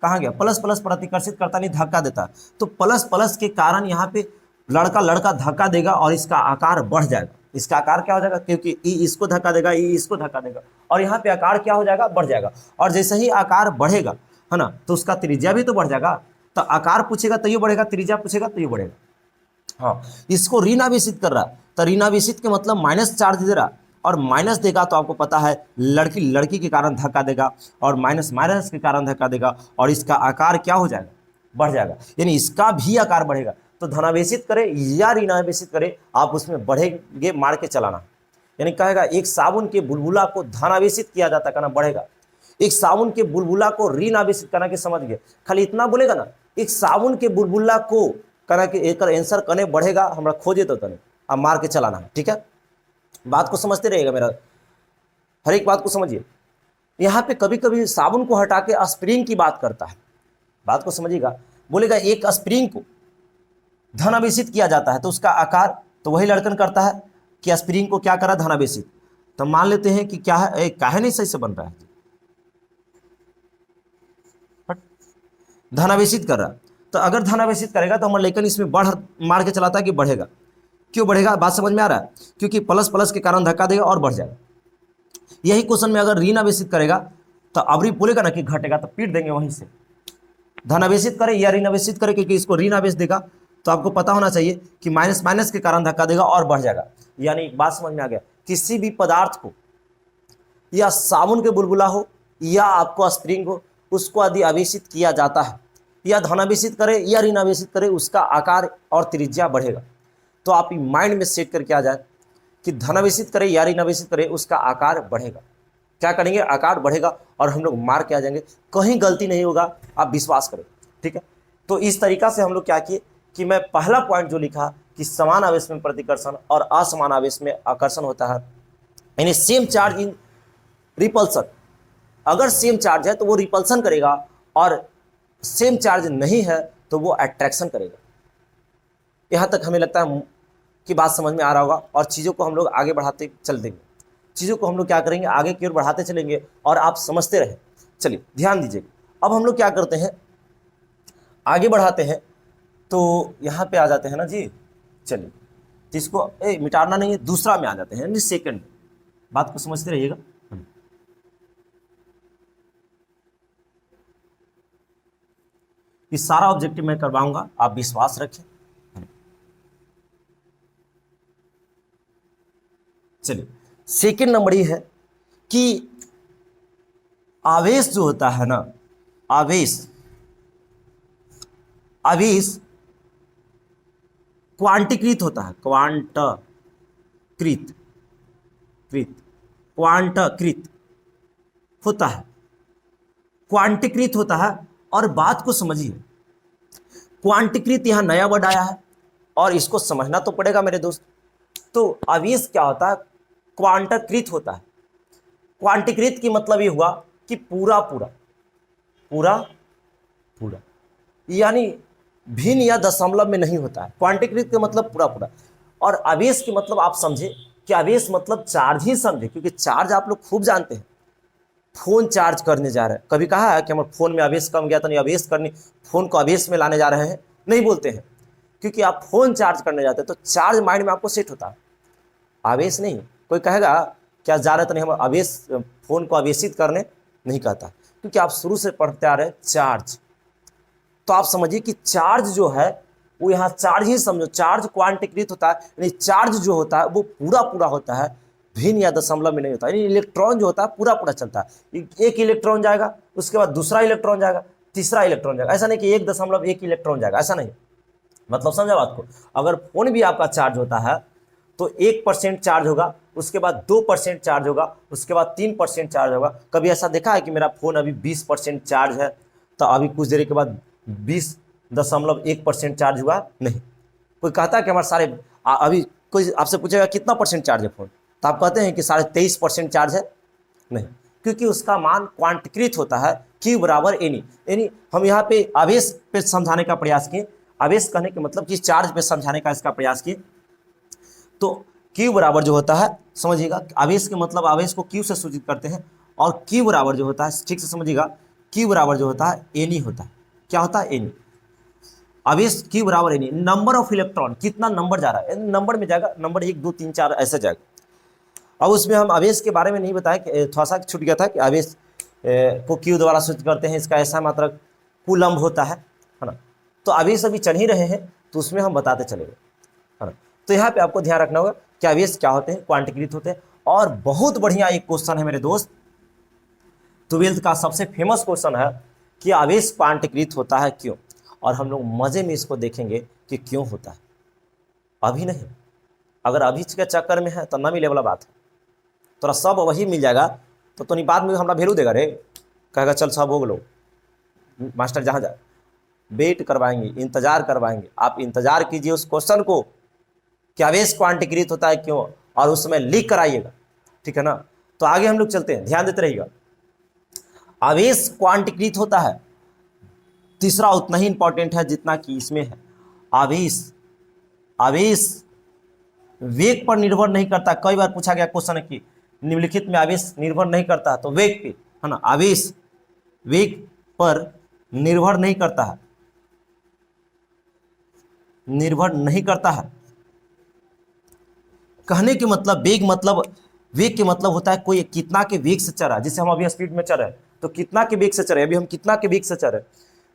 कहाँ गया, प्लस प्लस प्रतिकर्षित करता नहीं धक्का देता है। तो प्लस प्लस के कारण यहाँ पे लड़का लड़का धक्का देगा और इसका आकार बढ़ जाएगा। इसका आकार क्या हो जाएगा, क्योंकि ई इसको धक्का देगा, ई इसको धक्का देगा, और यहाँ पे आकार क्या हो जाएगा, बढ़ जाएगा। और जैसे ही आकार बढ़ेगा है ना, तो उसका त्रिज्या भी तो बढ़ जाएगा। तो आकार पूछेगा तो ये बढ़ेगा, त्रिज्या पूछेगा तो ये बढ़ेगा। हाँ, इसको ऋणावेशित कर रहा, तो ऋणावेशित के मतलब माइनस चार्ज दे रहा, और माइनस देगा तो आपको पता है लड़की लड़की के कारण धक्का देगा, और माइनस माइनस के कारण धक्का देगा, और इसका आकार क्या हो जाएगा, बढ़ जाएगा, यानी इसका भी आकार बढ़ेगा। तो धनावेशित करे या ऋणावेशित करे आप उसमें बढ़ेंगे मार के चलाना। यानी कहेगा एक साबुन के बुलबुला को धनावेशित किया जाता कहना बढ़ेगा, एक साबुन के बुलबुला को ऋणावेशित करना के समझ गए। खाली इतना बोलेगा ना, एक साबुन के बुलबुला को कहना कि एक आंसर कने बढ़ेगा हमरा खोजे तो तने अब मार के चलाना है। ठीक है, बात को समझते रहिएगा, मेरा हर एक बात को समझिए। यहाँ पे कभी कभी साबुन को हटा के स्प्रिंग की बात करता है, बात को समझिएगा। बोलेगा एक स्प्रिंग को धनावेशित किया जाता है तो उसका आकार, तो वही लड़कन करता है कि स्प्रिंग को क्या करा, धनावेशित। तो मान लेते हैं कि क्या है, काहे नहीं सही से बन रहा है, धनावेशित कर रहा। तो अगर धनावेशित करेगा तो हमारा लेकिन इसमें बढ़ मार के चलाता है कि बढ़ेगा। क्यों बढ़ेगा, बात समझ में आ रहा है, क्योंकि प्लस प्लस के कारण धक्का देगा और बढ़ जाएगा। यही क्वेश्चन में अगर ऋणावेशित करेगा तो अबरी बोलेगा ना कि घटेगा, तो पीट देंगे वहीं से। धनावेशित करे या ऋणावेशित करे, क्योंकि इसको ऋणावेश देगा तो आपको पता होना चाहिए कि माइनस माइनस के कारण धक्का देगा और बढ़ जाएगा। यानी एक बात समझ में आ गया, किसी भी पदार्थ को या साबुन के बुलबुला हो या आपको स्प्रिंग हो, उसको यदि आवेशित किया जाता है या धनावेशित करे या ऋणावेशित करे, उसका आकार और त्रिज्या बढ़ेगा। तो आप माइंड में सेट करके आ जाए कि धनावेशित करे या ऋणावेशित करे उसका आकार बढ़ेगा। क्या करेंगे, आकार बढ़ेगा और हम लोग मार के आ जाएंगे, कहीं गलती नहीं होगा, आप विश्वास करें। ठीक है, तो इस तरीका से हम लोग क्या किए कि मैं पहला पॉइंट जो लिखा कि समान आवेश में प्रतिकर्षण और असमान आवेश में आकर्षण होता है, यानी सेम चार्ज इन रिपल्सन। अगर सेम चार्ज है तो वो रिपल्सन करेगा, और सेम चार्ज नहीं है तो वो अट्रैक्शन करेगा। यहाँ तक हमें लगता है कि बात समझ में आ रहा होगा, और चीज़ों को हम लोग आगे बढ़ाते चल देंगे, चीज़ों को हम लोग क्या करेंगे आगे की ओर बढ़ाते चलेंगे, और आप समझते रहे। चलिए ध्यान दीजिए, अब हम लोग क्या करते हैं, आगे बढ़ाते हैं। तो यहाँ पे आ जाते हैं ना जी, चलिए जिसको मिटाना नहीं है, दूसरा में आ जाते हैं, सेकंड। बात को समझते रहिएगा। ये सारा ऑब्जेक्टिव मैं करवाऊंगा, आप विश्वास रखें। चलिए सेकंड नंबर ये है कि आवेश जो होता है ना, आवेश आवेश क्वांटीकृत होता है, क्वांटीकृत होता है, क्वांटीकृत होता है। और बात को समझिए, क्वांटीकृत यहाँ नया वर्ड आया है और इसको समझना तो पड़ेगा मेरे दोस्त। तो आवेश क्या होता है, क्वांटीकृत होता है। क्वांटीकृत की मतलब ये हुआ कि पूरा पूरा पूरा पूरा, यानी भिन्न या दशमलव में नहीं होता है। क्वांटीकृत का मतलब पूरा पूरा। और आवेश की मतलब आप समझे कि आवेश मतलब चार्ज ही समझे, क्योंकि चार्ज आप लोग खूब जानते हैं। फोन चार्ज करने जा रहे हैं, कभी कहा है कि हमारे फोन में आवेश कम गया तो नहीं आवेश करनी, फोन को आवेश में लाने जा रहे हैं, नहीं बोलते हैं। क्योंकि आप फोन चार्ज करने जाते हैं तो चार्ज माइंड में आपको सेट होता है, आवेश नहीं। कोई कहेगा क्या ज़्यादातर नहीं, हम आवेश फोन को आवेशित करने नहीं कहता, क्योंकि आप शुरू से पढ़ते आ रहे हैं चार्ज। तो आप समझिए कि चार्ज जो है वो यहाँ चार्ज ही समझो, चार्ज क्वांटीकृत होता है, यानी चार्ज जो होता है वो पूरा पूरा होता है, भिन्न या दशमलव में नहीं होता। यानी इलेक्ट्रॉन जो होता है पूरा पूरा चलता है, एक इलेक्ट्रॉन जाएगा, उसके बाद दूसरा इलेक्ट्रॉन जाएगा, तीसरा इलेक्ट्रॉन जाएगा। ऐसा नहीं कि 1.1 इलेक्ट्रॉन जाएगा, ऐसा नहीं। मतलब समझा बात को। अगर फोन भी आपका चार्ज होता है तो 1% चार्ज होगा, उसके बाद 2% चार्ज होगा, उसके बाद 3% चार्ज होगा। कभी ऐसा देखा है कि मेरा फ़ोन अभी 20% चार्ज है तो अभी कुछ देर के बाद 20.1% चार्ज हुआ? नहीं। कोई कहता है कि हमारे सारे अभी कोई आपसे पूछेगा कितना परसेंट चार्ज है फ़ोन, तो आप कहते हैं कि 23.5% चार्ज है? नहीं, क्योंकि उसका मान क्वांटीकृत होता है, Q बराबर एनी। यानी हम यहाँ पे आवेश पे समझाने का प्रयास किए, आवेश कहने के मतलब कि चार्ज पे समझाने का इसका प्रयास किए। तो Q बराबर जो होता है, समझिएगा आवेश के मतलब आवेश को Q से सूचित करते हैं, और Q बराबर जो होता है, ठीक से समझिएगा, Q बराबर जो होता है एनी होता है। क्या होता है? एनी। आवेश Q बराबर एनी, नंबर ऑफ इलेक्ट्रॉन, कितना नंबर जा रहा है, नंबर में जाएगा, नंबर 1 2 3 4 ऐसे जाएगा। अब उसमें हम आवेश के बारे में नहीं बताया, कि थोड़ा सा छूट गया था कि आवेश को Q द्वारा सूचित करते हैं, इसका ऐसा मात्रक कूलम्ब होता है ना। तो आवेश अभी चल ही रहे हैं तो उसमें हम बताते चलेंगे, है ना। तो यहाँ पे आपको ध्यान रखना होगा कि आवेश क्या होते हैं, क्वांटीकृत होते हैं। और बहुत बढ़िया एक क्वेश्चन है मेरे दोस्त, 12th का सबसे फेमस क्वेश्चन है कि आवेश क्वांटीकृत होता है क्यों, और हम लोग मजे में इसको देखेंगे कि क्यों होता है। अभी नहीं, अगर अभी के चक्कर में है तो न मिले वाला बात है, तोरा सब वही मिल जाएगा तो नहीं बाद में हमारा वैल्यू देगा रे, कहेगा चल सब हो लो मास्टर जहाँ जा, वेट करवाएंगे, इंतजार करवाएंगे। आप इंतजार कीजिए उस क्वेश्चन को कि आवेश क्वांटीकृत होता है क्यों, और उस समय लिख कर आइएगा, ठीक है ना। तो आगे हम लोग चलते हैं, ध्यान देते रहिएगा। आवेश क्वांटीकृत होता है, तीसरा उतना ही इंपॉर्टेंट है जितना कि इसमें है। आवेश वेग पर निर्भर नहीं करता। कई बार पूछा गया क्वेश्चन है कि निम्नलिखित में आवेश निर्भर नहीं करता, तो वेग पे, है ना, आवेश वेग पर निर्भर नहीं करता है, निर्भर नहीं करता है। कहने के मतलब वेग के मतलब होता है कोई कितना के वेग से चल रहा है। जैसे हम अभी स्पीड में चल रहे हैं तो कितना के वेग से चल रहे हैं, अभी हम कितना के वेग से चल रहे हैं।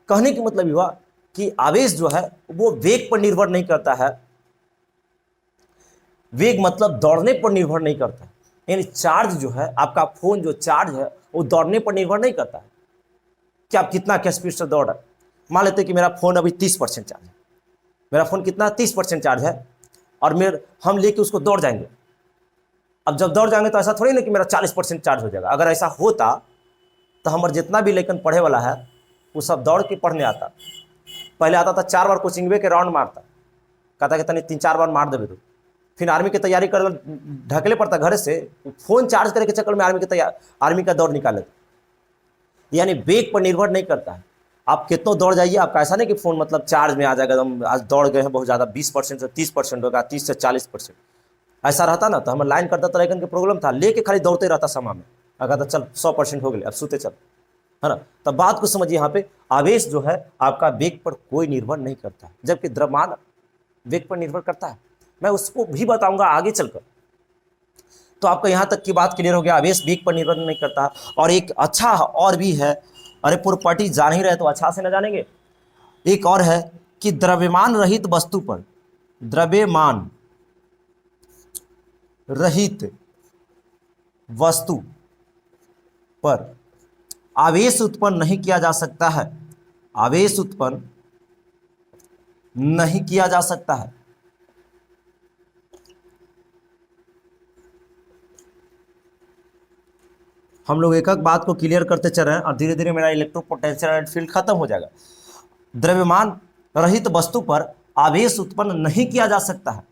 कहने के मतलब हुआ कि आवेश जो है वो वेग पर निर्भर नहीं करता है, वेग मतलब दौड़ने पर निर्भर नहीं करता है। यानी चार्ज जो है, आपका फोन जो चार्ज है वो दौड़ने पर निर्भर नहीं करता है कि आप कितना क्या स्पीड से दौड़ रहे हैं। मान लेते हैं कि मेरा फोन अभी 30% चार्ज है, मेरा फोन कितना 30% चार्ज है, और हम लेके उसको दौड़ जाएंगे। अब जब दौड़ जाएंगे तो ऐसा थोड़ी ना कि मेरा 40% चार्ज हो जाएगा। अगर ऐसा होता तो हमारे जितना भी लेकिन पढ़े वाला है वो सब दौड़ के पढ़ने आता। पहले आता था 4 बार कोचिंग के राउंड मारता, कहता कि तनी 3-4 बार मार देवे तो फिर आर्मी की तैयारी कर ढकेले पड़ता घर से, फोन चार्ज करने के चक्कर में आर्मी का दौड़ निकाल लेता। यानी वेग पर निर्भर नहीं करता है, आप कितना दौड़ जाइए, आपका ऐसा नहीं कि फ़ोन मतलब चार्ज में आ जाएगा एकदम, आज दौड़ गए हैं बहुत ज़्यादा, 20% से 30% होगा, 30 से 40%। ऐसा रहता ना तो हम लाइन करता तो लेकिन के प्रॉब्लम था, लेके खाली दौड़ते रहता समा में, अगर तो चल 100% हो गए, अब सूते चल, है ना। तब बात को समझिए, यहाँ पे आवेश जो है आपका वेग पर कोई निर्भर नहीं करता है, जबकि द्रव्यमान वेग पर निर्भर करता है। मैं उसको भी बताऊंगा आगे चलकर। तो आपका यहाँ तक की बात क्लियर हो गया, आवेश वेग पर निर्भर नहीं करता। और एक अच्छा और भी है, अरे प्रॉपर्टी जान ही रहे तो अच्छा से न जानेंगे। एक और है कि द्रव्यमान रहित वस्तु पर, द्रव्यमान रहित वस्तु पर आवेश उत्पन्न नहीं किया जा सकता है, आवेश उत्पन्न नहीं किया जा सकता है। हम लोग एक एक बात को क्लियर करते चल रहे हैं और धीरे धीरे मेरा इलेक्ट्रोपोटेंशियल फील्ड खत्म हो जाएगा। द्रव्यमान रहित वस्तु पर आवेश उत्पन्न नहीं किया जा सकता है।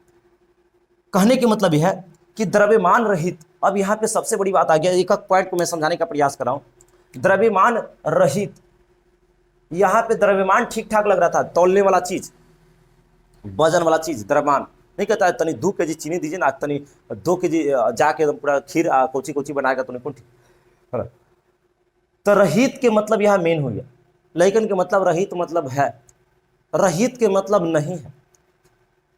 कहने के मतलब यह है कि द्रव्यमान रहित, अब यहाँ पे सबसे बड़ी बात आ गया, एक एक पॉइंट को मैं समझाने का प्रयास कर रहा हूँ। द्रव्यमान रहित, यहाँ पे द्रव्यमान ठीक ठाक लग रहा था, तौलने वाला चीज, वजन वाला चीज, द्रव्यमान नहीं कहता है तनी 2 kg चीनी दीजिए ना, तनी 2 kg जाके एकदम पूरा खीर कोची कोची बनाएगा तो नहीं कौन ठीक, है ना। तो रहित के मतलब यहाँ मेन हो गया, लेकिन के मतलब रहित मतलब है, रहित के मतलब नहीं है।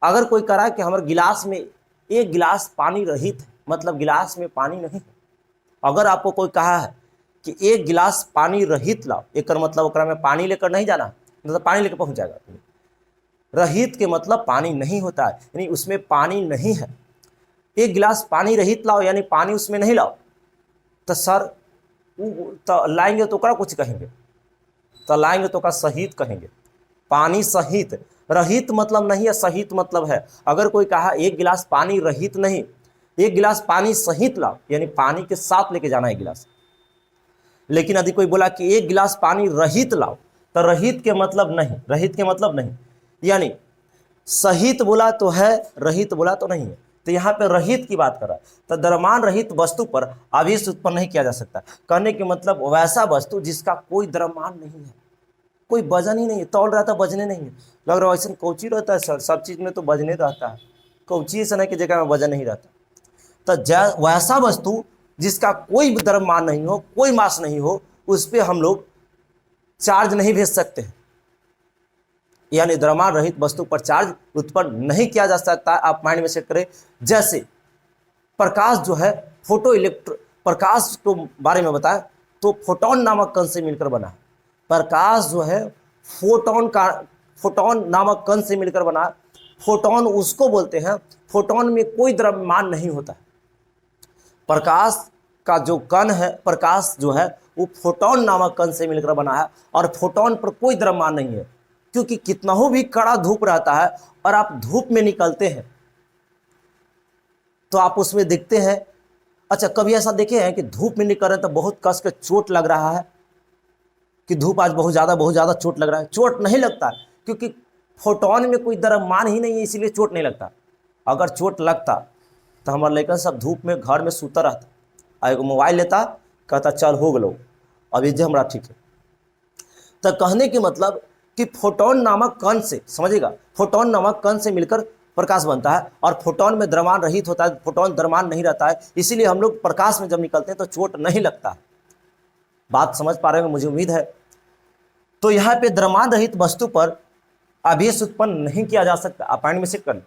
अगर कोई कह रहा है कि हमारे गिलास में एक गिलास पानी रहित है, मतलब गिलास में पानी नहीं है। अगर आपको कोई कहा है कि एक गिलास पानी रहित लाओ, एक मतलब ओकरा में पानी लेकर नहीं जाना, मतलब पानी लेकर पहुंच जाएगा। रहित के मतलब पानी नहीं होता है, यानी उसमें पानी नहीं है। एक गिलास पानी रहित लाओ यानी पानी उसमें नहीं लाओ, तो सर तो लाएंगे तो ओकरा कुछ कहेंगे, तो लाएंगे तो ओकरा सहित कहेंगे। पानी सहित, रहित मतलब नहीं है, सहित मतलब है। अगर कोई कहा एक गिलास पानी रहित नहीं, एक गिलास पानी सहित लाओ, यानी पानी के साथ लेके जाना है गिलास। लेकिन यदि कोई बोला कि एक गिलास पानी रहित लाओ, तो रहित के मतलब नहीं, रहित के मतलब नहीं, यानी सहित बोला तो है, रहित बोला तो नहीं है। तो यहाँ पे रहित की बात कर रहा है, तो द्रव्यमान रहित वस्तु पर आवेश उत्पन्न नहीं किया जा सकता। कहने के मतलब वैसा वस्तु जिसका कोई द्रव्यमान नहीं है, कोई वजन ही नहीं है, तौल रहता वजने नहीं है। लग रहा है ऐसा कौची रहता है सर, सब चीज में तो वजने रहता है, कौची ऐसा नहीं कि जगह में वजन नहीं रहता। तो वैसा वस्तु जिसका कोई द्रव्यमान नहीं हो, कोई मास नहीं हो, उस पर हम लोग चार्ज नहीं भेज सकते हैं, यानी द्रव्यमान रहित वस्तु पर चार्ज उत्पन्न नहीं किया जा सकता। आप माइंड में सेट करें। जैसे प्रकाश जो है, प्रकाश को बारे में बताएं तो फोटोन नामक कण से मिलकर बना है। प्रकाश जो है फोटोन नामक कण से मिलकर बना है। फोटोन उसको बोलते हैं, फोटोन में कोई द्रव्यमान नहीं होता है। प्रकाश का जो कण है, प्रकाश जो है वो फोटोन नामक कण से मिलकर बना है, और फोटोन पर कोई द्रव्यमान नहीं है, क्योंकि कितना हो भी कड़ा धूप रहता है और आप धूप में निकलते हैं तो आप उसमें दिखते हैं। अच्छा, कभी ऐसा देखे हैं कि धूप में निकल रहे तो बहुत कस के चोट लग रहा है, कि धूप आज बहुत ज़्यादा चोट लग रहा है? चोट नहीं लगता, क्योंकि फोटोन में कोई द्रव्यमान ही नहीं है, इसीलिए चोट नहीं लगता। अगर चोट लगता तो हमारे लड़का सब धूप में घर में सूता रहता, एगो मोबाइल लेता, कहता चल हो गलो अभी जे हमारा ठीक है। तो कहने के मतलब कि फोटोन नामक कण से, समझिएगा, फोटोन नामक कण से मिलकर प्रकाश बनता है, और फोटोन में द्रव्यमान रहित होता है, फोटोन द्रव्यमान नहीं रहता है, इसीलिए हम लोग प्रकाश में जब निकलते हैं तो चोट नहीं लगता। बात समझ पा रहे हैं, मुझे उम्मीद है। तो यहाँ पे द्रव्यमान रहित वस्तु पर आवेश उत्पन्न नहीं किया जा सकता। आप माइंड में सेट कर,